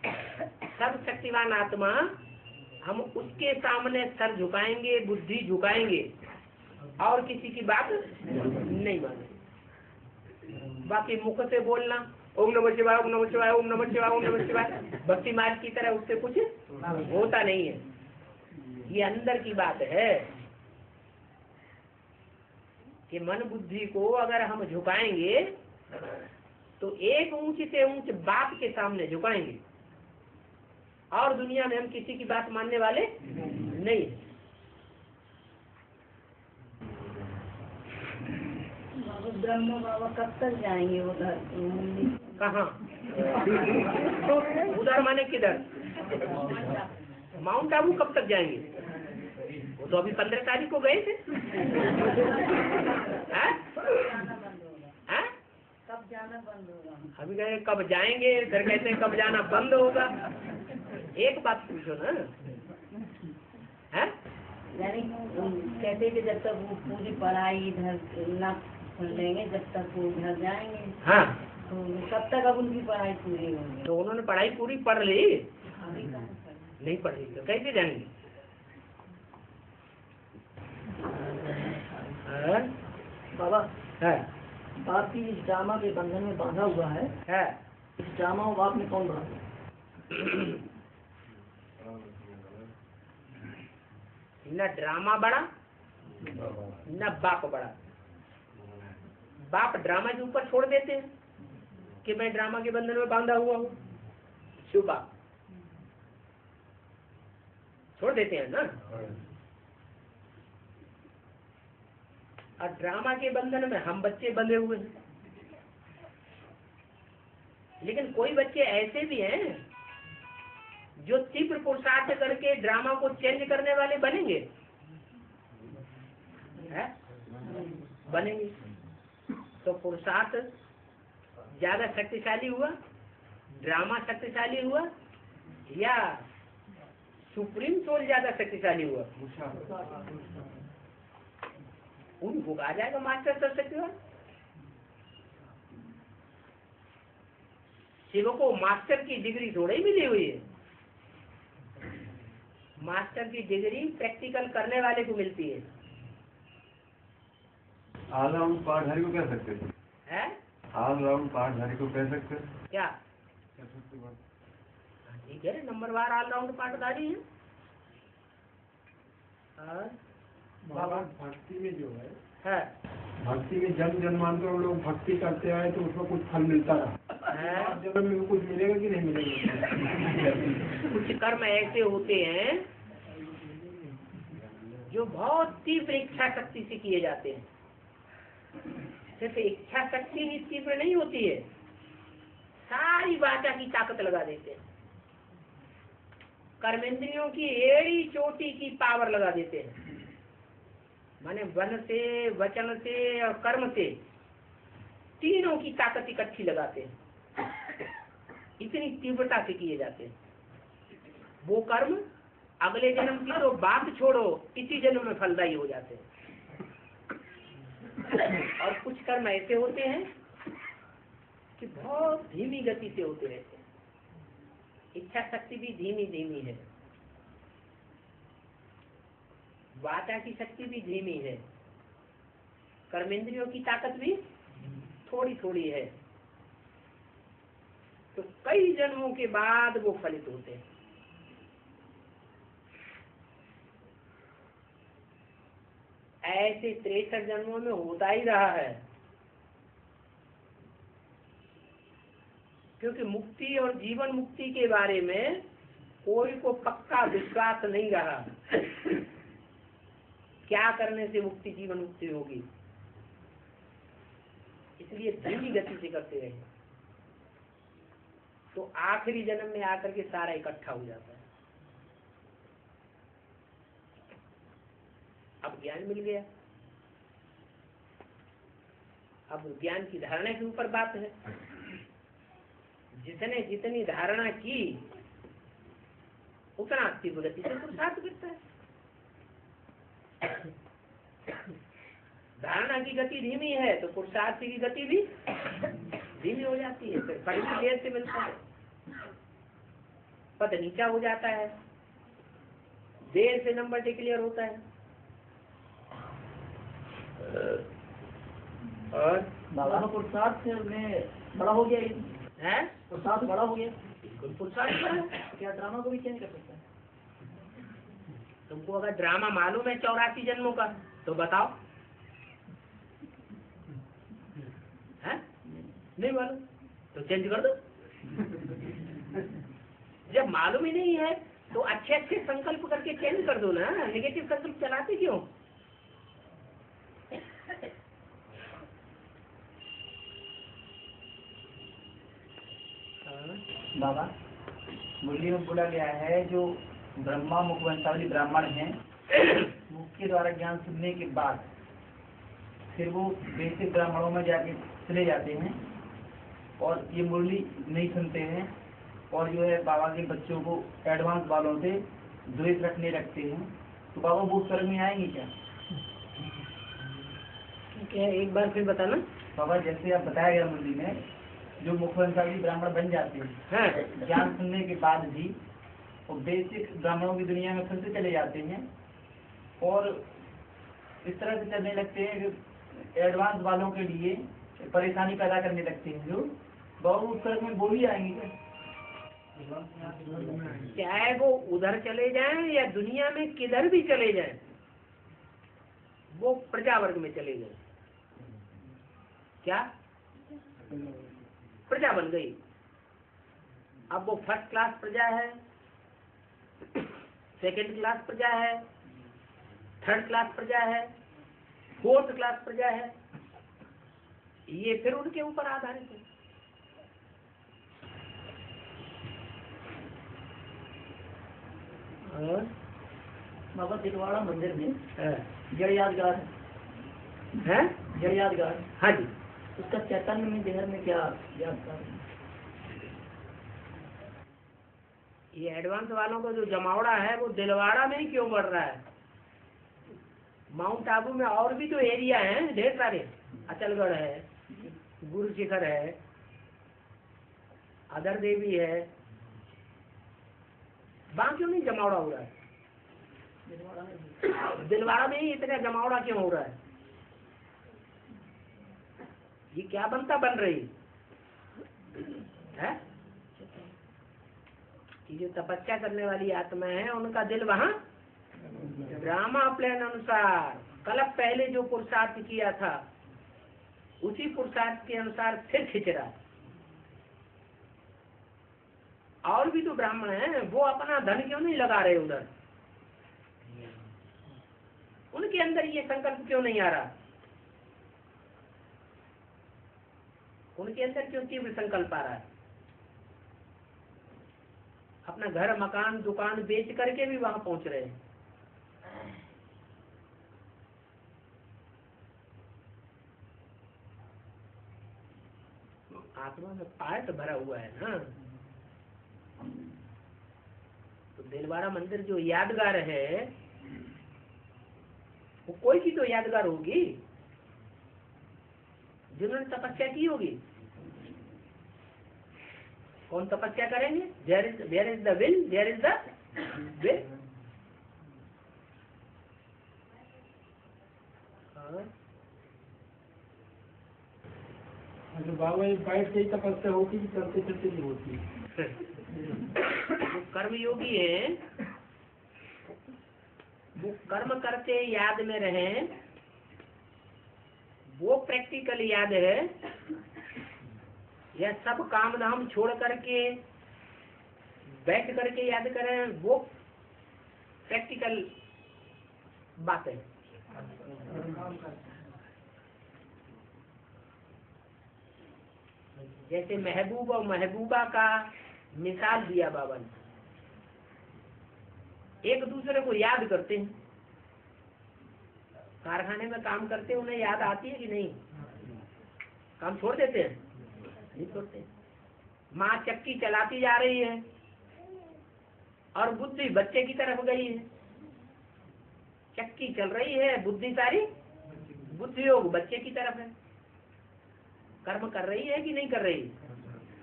सर्वशक्तिवान आत्मा, हम उसके सामने सर झुकाएंगे, बुद्धि झुकाएंगे और किसी की बात नहीं माने। बाकी मुख से बोलना ओम नमः शिवाय, ओम नमः शिवाय, ओम नमः शिवाय, ओम नमः शिवाय, भक्ति मार्ग की तरह उससे कुछ होता नहीं है। ये अंदर की बात है कि मन बुद्धि को अगर हम झुकाएंगे तो एक ऊंच से ऊंच बात के सामने झुकाएंगे, और दुनिया में हम किसी की बात मानने वाले नहीं। ब्रह्म बाबा कब तक जाएंगे उधर? कहाँ? उधर माने किधर? माउंट आबू कब तक जाएंगे? वो तो अभी 15 तारीख को गए थे। हैं? हैं? कब जाना बंद होगा? अभी कहे कब जाएंगे, फिर कहते हैं कब जाना बंद होगा। एक बात पूछो ना, हैं? यानी कहते कि जब तक वो पूरी पढ़ाई इधर ना सुन लेंगे, जब तक वो उधर जाएंगे, हाँ, तो कब तक अब उनकी पढ़ाई पूरी होगी? तो उन्होंने पढ़ाई पूरी पढ़ ली, अभी कहाँ पर? नहीं पढ़ ली तो कैसे जाएंगे? हाँ? बाबा, है, बाप की इस ड्रामा के बंधन में बांधा हुआ है, है। इस ड्रामा को बाप में कौन बांधा? न ड्रामा बड़ा न बाप बड़ा। बाप ड्रामा के ऊपर छोड़ देते हैं कि मैं ड्रामा के बंधन में बांधा हुआ हूँ, शिव बाप छोड़ देते हैं ना। और ड्रामा के बंधन में हम बच्चे बंधे हुए हैं। लेकिन कोई बच्चे ऐसे भी हैं जो तीव्र पुरुषार्थ करके ड्रामा को चेंज करने वाले बनेंगे, है? बनेंगे। तो पुरुषार्थ ज्यादा शक्तिशाली हुआ, ड्रामा शक्तिशाली हुआ, या सुप्रीम सोल ज्यादा शक्तिशाली हुआ? उनको आ जाएगा मास्टर सर्टिफिकेट। शिव को मास्टर की डिग्री थोड़ी ही मिली हुई है। मास्टर की डिग्री प्रैक्टिकल करने वाले को मिलती है। ऑलराउंड पाठधारी को कह सकते है? ऑलराउंड पाठधारी को कह सकते क्या? ठीक है, नंबरवार ऑलराउंड पाठधारी है। और बाबा भक्ति में जो है, भक्ति में जन्म जन्मांतर लोग भक्ति करते आए तो उसको कुछ फल मिलता रहा। जन्म में कुछ मिलेगा कि नहीं मिलेगा? कुछ कर्म ऐसे होते हैं जो बहुत तीव्र इच्छा शक्ति से किए जाते हैं। सिर्फ इच्छा शक्ति ही तीव्र नहीं होती है, सारी वाचा की ताकत लगा देते हैं। कर्मेंद्रियों की एड़ी चोटी की पावर लगा देते हैं। माने मन से, वचन से और कर्म से तीनों की ताकत इकट्ठी लगाते हैं। इतनी तीव्रता से किए जाते हैं वो कर्म। अगले जन्म की तो बात छोड़ो, इसी जन्म में फलदायी हो जाते हैं। और कुछ कर्म ऐसे होते हैं कि बहुत धीमी गति से होते रहते हैं। इच्छा शक्ति भी धीमी धीमी है, वाचा की शक्ति भी धीमी है, कर्मेंद्रियों की ताकत भी थोड़ी थोड़ी है। तो कई जन्मों के बाद वो फलित होते हैं। ऐसे 63 जन्मों में होता ही रहा है, क्योंकि मुक्ति और जीवन मुक्ति के बारे में कोई को पक्का विश्वास नहीं रहा। क्या करने से मुक्ति जीवन मुक्ति होगी, इसलिए धीमी गति से करते रहे। तो आखिरी जन्म में आकर के सारा इकट्ठा हो जाता है। अब ज्ञान मिल गया, अब ज्ञान की धारणा के ऊपर बात है। जिसने जितनी धारणा की उतना तीव्र गति से पुरुषार्थ करता है। धारणा की गति धीमी है तो पुरुषार्थ की गति भी धीमी हो जाती है। फिर फल भी देर से मिलता है, पद नीचा हो जाता है, देर से नंबर डिक्लेयर होता है। और बाबा पुरुषार्थ में बड़ा हो गया है, पुरुषार्थ बड़ा हो गया। बिल्कुल पुरुषार्थ है। क्या ड्रामा को भी चेंज कर सकता है? तुमको अगर ड्रामा मालूम है 84 जन्मों का तो बताओ। है? नहीं मालूम तो चेंज कर दो। जब मालूम ही नहीं है तो अच्छे अच्छे संकल्प करके चेंज कर दो ना। नेगेटिव संकल्प चलाते क्यों? बाबा मुरली में बोला गया है जो ब्रह्मा मुखवंशावली ब्राह्मण हैं, मुख के द्वारा ज्ञान सुनने के बाद फिर वो बेसिक ब्राह्मणों में जाके चले जाते हैं और ये मुरली नहीं सुनते हैं और जो है बाबा के बच्चों को एडवांस वालों से द्वेष रखने लगते हैं, तो बाबा वो स्वर्ग में आएंगे क्या? क्या एक बार फिर बताना। बाबा जैसे आप बताया गया मुरली में, जो मुखवंशावली ब्राह्मण बन जाते हैं ज्ञान सुनने के बाद भी वो बेसिक ब्राह्मणों की दुनिया में फिर से चले जाते हैं और इस तरह से चलने लगते हैं कि एडवांस वालों के लिए परेशानी पैदा करने लगते हैं, जो बाबू उस स्वर्ग में वो भी आएंगे क्या? चाहे वो उधर चले जाएं या दुनिया में किधर भी चले जाएं, वो प्रजा वर्ग में चले गए। क्या प्रजा बन गई? अब वो फर्स्ट क्लास प्रजा है, सेकंड क्लास प्रजा है, थर्ड क्लास प्रजा है, फोर्थ क्लास प्रजा है, ये फिर उनके ऊपर आधारित है। और बाबा दिलवाड़ा मंदिर में जड़ यादगार है, जड़ यादगार, हाँ जी, उसका चैतन्य में देहर में क्या यादगार? ये एडवांस वालों का जो जमावड़ा है वो दिलवाड़ा में ही क्यों बढ़ रहा है? माउंट आबू में और भी तो एरिया हैं ढेर सारे, अचलगढ़ है, गुरु शिखर है, अदर देवी है, वहां क्यों नहीं जमावड़ा हो रहा है? दिलवाड़ा में ही इतना जमावड़ा क्यों हो रहा है? ये क्या बनता बन रही है? कि जो तपस्या करने वाली आत्मा है उनका दिल वहाँ ड्रामा प्लान अनुसार कल्प पहले जो पुरुषार्थ किया था उसी पुरुषार्थ के अनुसार फिर खिंच रहा है। और भी तो ब्राह्मण हैं, वो अपना धन क्यों नहीं लगा रहे उधर? उनके अंदर ये संकल्प क्यों नहीं आ रहा? उनके अंदर क्यों तीव्र संकल्प आ रहा है? अपना घर मकान दुकान बेच करके भी वहां पहुंच रहे हैं। आत्मा में पाठ भरा हुआ है ना। तो दिलवाड़ा मंदिर जो यादगार है वो कोई की तो यादगार होगी जिन्होंने तपस्या की होगी। कौन तपस्या करेंगे? There is the will, there is the way. तो बाबा ये बैठ के ही तपस्या होती कि चलते चलते नहीं होती? जो कर्म योगी है वो कर्म करते याद में रहें, वो प्रैक्टिकल याद है, या सब काम धाम छोड़ करके बैठ करके याद करें, वो प्रैक्टिकल बात है। जैसे महबूब और महबूबा का मिसाल दिया बाबा ने, एक दूसरे को याद करते हैं। कारखाने में काम करते हैं, उन्हें याद आती है कि नहीं? काम छोड़ देते हैं? नहीं छोड़ते। माँ चक्की चलाती जा रही है और बुद्धि बच्चे की तरफ गई है। चक्की चल रही है, बुद्धि सारी बुद्धि योग बच्चे की तरफ है। कर्म कर रही है कि नहीं कर रही?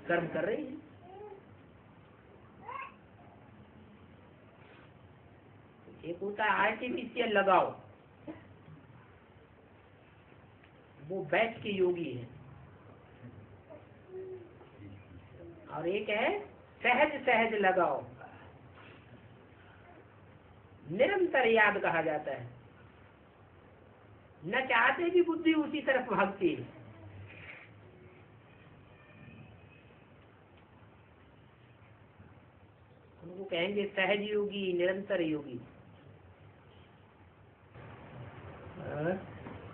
कर्म कर रही है। एक होता है आर्टिफिशियल लगाओ, वो बैठ के योगी है, और एक है सहज सहज लगाओ, निरंतर याद कहा जाता है। न चाहते भी बुद्धि उसी तरफ भागती है। उनको कहेंगे सहज योगी, निरंतर योगी।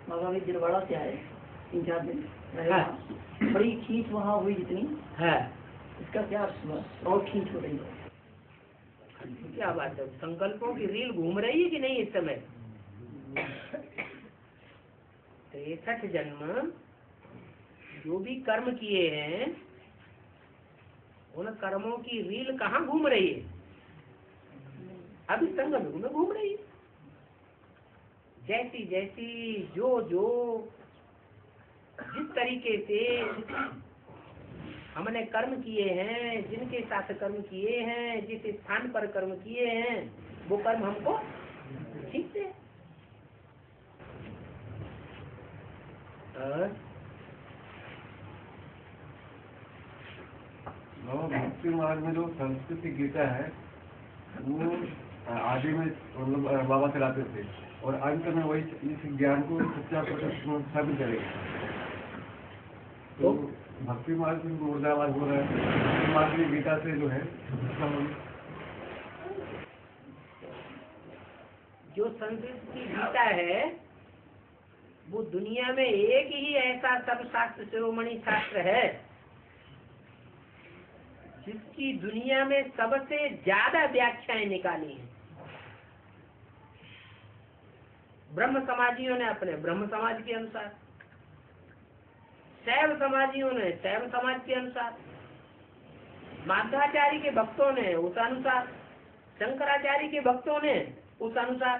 बाबा भी दिलवाड़ा से आए 3-4 दिन रहे, बड़ी खींच वहाँ हुई जितनी है, इसका क्या और खींच हो रही है? क्या बात है, संकल्पों की रील घूम रही है कि नहीं इस समय? 63 जन्म जो भी कर्म किए हैं उन कर्मों की रील कहाँ घूम रही है? अभी संगम में घूम रही है। जैसी जैसी जो जो जिस तरीके से हमने कर्म किए हैं, जिनके साथ कर्म किए हैं, जिस स्थान पर कर्म किए हैं, वो कर्म हमको ठीक से भक्ति मार्ग में जो संस्कृति गीता है वो आदि में मतलब बाबा चलाते थे और अंत में वही इस ज्ञान को सच्चा साबित करेगा। तो भक्ति मार्ग में मुर्दाबाद हो रहा है, भक्ति मार्ग में गीता से जो है जो संस्कृत की गीता है वो दुनिया में एक ही ऐसा सब शास्त्र शिरोमणि शास्त्र है जिसकी दुनिया में सबसे ज्यादा व्याख्याएं निकाली हैं। ब्रह्म समाजियों ने अपने ब्रह्म समाज के अनुसार, शैव समाजियों ने शैव समाज के अनुसार, माध्वाचार्य के भक्तों ने उस अनुसार, शंकराचार्य के भक्तों ने उस अनुसार,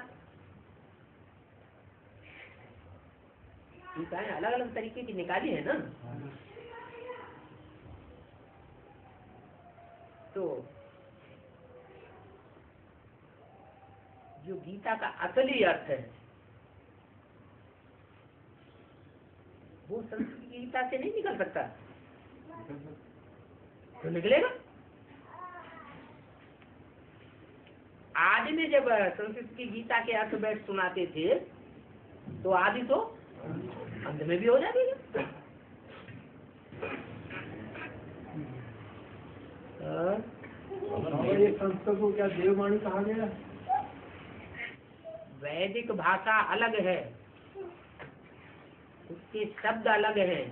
गीताएं अलग अलग तरीके की निकाली है ना। तो जो गीता का असली अर्थ है वो संस्कृत की गीता से नहीं निकल सकता। तो निकलेगा। आदि में जब संस्कृत की गीता के अर्थ बैठ सुनाते थे तो आदि तो अंत में भी हो जाएगा। ये संस्कृत को क्या देववाणी कहा गया? वैदिक भाषा अलग है, उसके शब्द अलग हैं।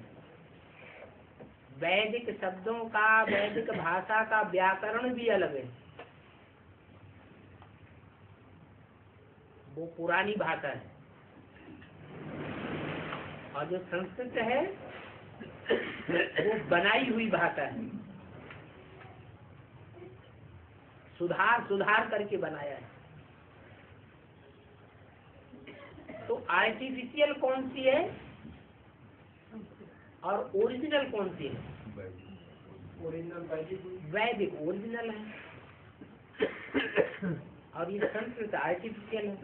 वैदिक शब्दों का, वैदिक भाषा का व्याकरण भी अलग है। वो पुरानी भाषा है और जो संस्कृत है वो बनाई हुई भाषा है, सुधार करके बनाया है। तो आर्टिफिशियल कौन सी है और ओरिजिनल कौन सी है? वैदिक ओरिजिनल है और ये संस्कृत आर्टिफिशियल है।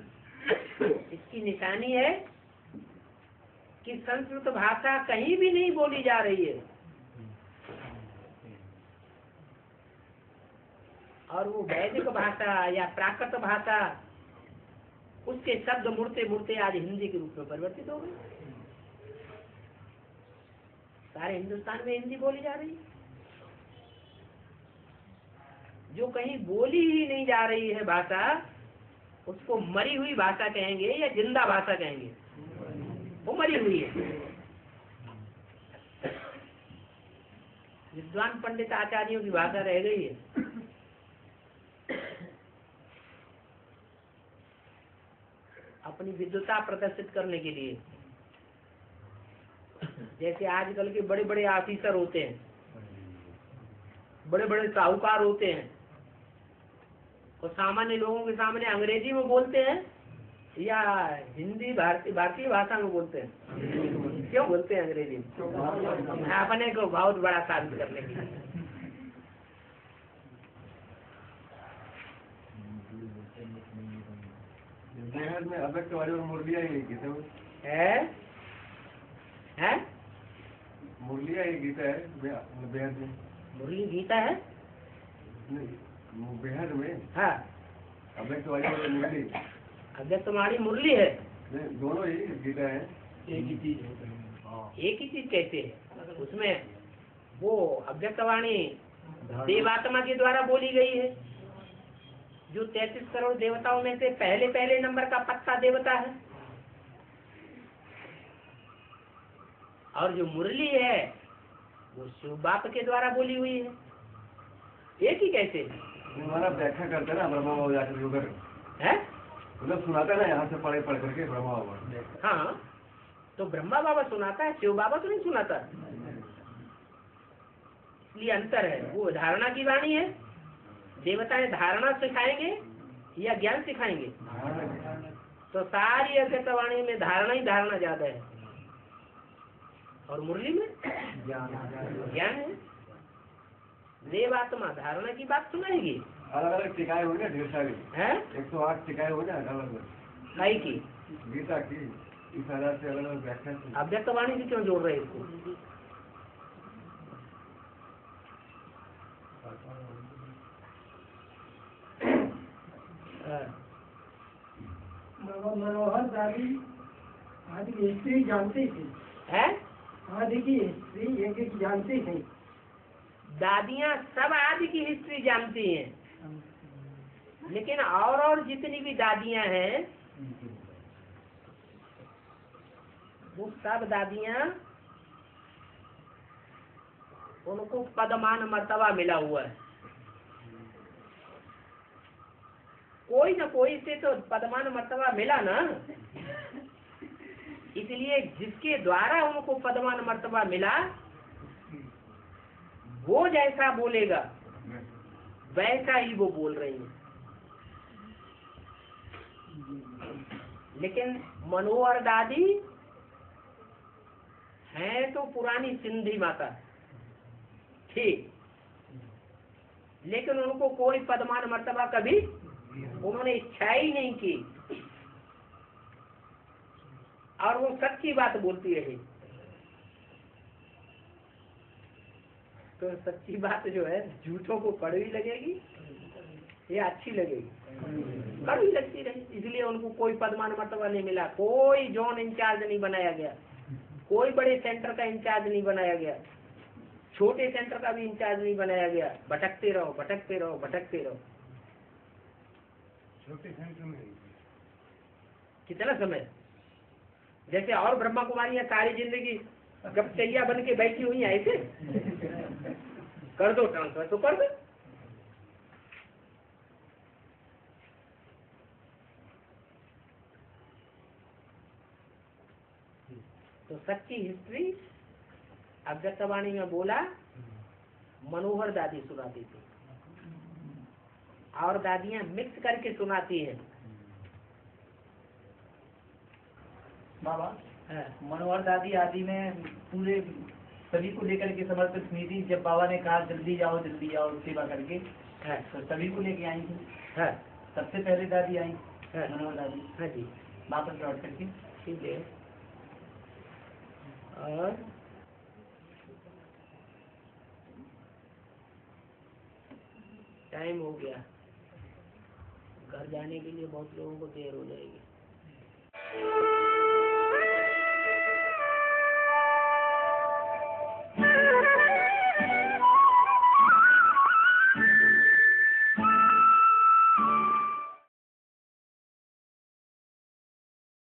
इसकी निशानी है कि संस्कृत भाषा कहीं भी नहीं बोली जा रही है और वो वैदिक भाषा या प्राकृत भाषा, उसके शब्द मुड़ते मुड़ते आज हिंदी के रूप में परिवर्तित हो गए। सारे हिंदुस्तान में हिंदी बोली जा रही है। जो कहीं बोली ही नहीं जा रही है भाषा, उसको मरी हुई भाषा कहेंगे या जिंदा भाषा कहेंगे? वो मरी हुई है। विद्वान पंडित आचार्यों की भाषा रह गई है। अपनी विद्वता प्रदर्शित करने के लिए, जैसे आजकल के बड़े बड़े ऑफिसर होते हैं, बड़े बड़े साहूकार होते हैं, और सामान्य लोगों के सामने अंग्रेजी में बोलते हैं या हिंदी भारतीय भाषा में बोलते हैं। क्यों बोलते हैं अंग्रेजी में? अपने को बहुत बड़ा साबित करने के लिए। बेहद में अव्यक्त वाली और मुरलिया ही गीता है मुरलिया ही गीता है बेहद में। मुरली गीता है बेहद में। हाँ, अव्यक्त वाली और मुरली, अव्यक्त वाणी मुरली है। दोनों ही गीता है, एक ही चीज है। एक ही चीज कैसे है? उसमें वो अव्यक्त वाणी देवात्मा के द्वारा बोली गई है, जो 33 करोड़ देवताओं में से पहले नंबर का पत्ता देवता है। और जो मुरली है वो शिव बाप के द्वारा बोली हुई है। एक ही कैसे? हमारा व्याख्या करते ना ब्रह्मा बाबा जाकर उधर है। मतलब सुनाता ना यहाँ से पढ़ करके ब्रह्मा बाबा। हाँ, तो ब्रह्मा बाबा सुनाता है, शिव बाबा तो नहीं सुनाता। इसलिए अंतर है। वो धारणा की वाणी है, देवताएं धारणा सिखाएंगे या ज्ञान सिखाएंगे। तो सारी अद्वैतवाणी में धारणा ही धारणा ज्यादा है, और मुरली में ज्ञान है। देवात्मा धारणा की बात सुनाएगी। अलग अलग टिकाए हुए ना ढेर सारी है 108 टिकाए हुए ना अलग काई की गीता की इस आधार से अलग अलग व्याख्या से। अव्यक्तवाणी से क्यों जोड़ रहे हैं इसको? मनोहर दादी आदि की हिस्ट्री जानती थी। है आदि की हिस्ट्री एक जानती थी। दादियाँ सब आदि की हिस्ट्री जानती हैं, लेकिन और जितनी भी दादियाँ हैं वो सब दादियाँ उनको पदमान मर्तबा मिला हुआ है। कोई न कोई से तो पदमान मर्तबा मिला ना, इसलिए जिसके द्वारा उनको पदमान मर्तबा मिला वो जैसा बोलेगा वैसा ही वो बोल रही है। लेकिन मनोहर दादी है तो पुरानी सिंधी माता ठीक, लेकिन उनको कोई पदमान मर्तबा कभी उन्होंने इच्छा ही नहीं की, और वो सच्ची बात बोलती रही। तो सच्ची बात जो है झूठों को कड़वी लगेगी या अच्छी लगेगी? कड़वी लगती रही। इसलिए उनको कोई पदमान मर्तबा नहीं मिला, कोई जोन इंचार्ज नहीं बनाया गया, कोई बड़े सेंटर का इंचार्ज नहीं बनाया गया, छोटे सेंटर का भी इंचार्ज नहीं बनाया गया। भटकते रहो भटकते रहो भटकते रहो। छोटे सेंटर में कितना समय, जैसे और ब्रह्मा कुमारियां सारी जिंदगी गपचैया बन के बैठी हुई हैं, ऐसे कर दो ट्रांसफर तो कर दो। तो सच्ची हिस्ट्री अव्यक्तवाणी में बोला मनोहर दादी सुनाती थी, और दादियां मिक्स करके सुनाती हैं। बाबा मनोहर दादी आदि में पूरे सभी को लेकर के समर्पित हुई थी। जब बाबा ने कहा जल्दी जाओ सेवा करके, तो सभी को लेके आई थी। सबसे पहले दादी आई मनोहर दादी। हाँ जी, वापस लौट करके। ठीक है। और टाइम हो गया, घर जाने के लिए बहुत लोगों को देर हो जाएगी।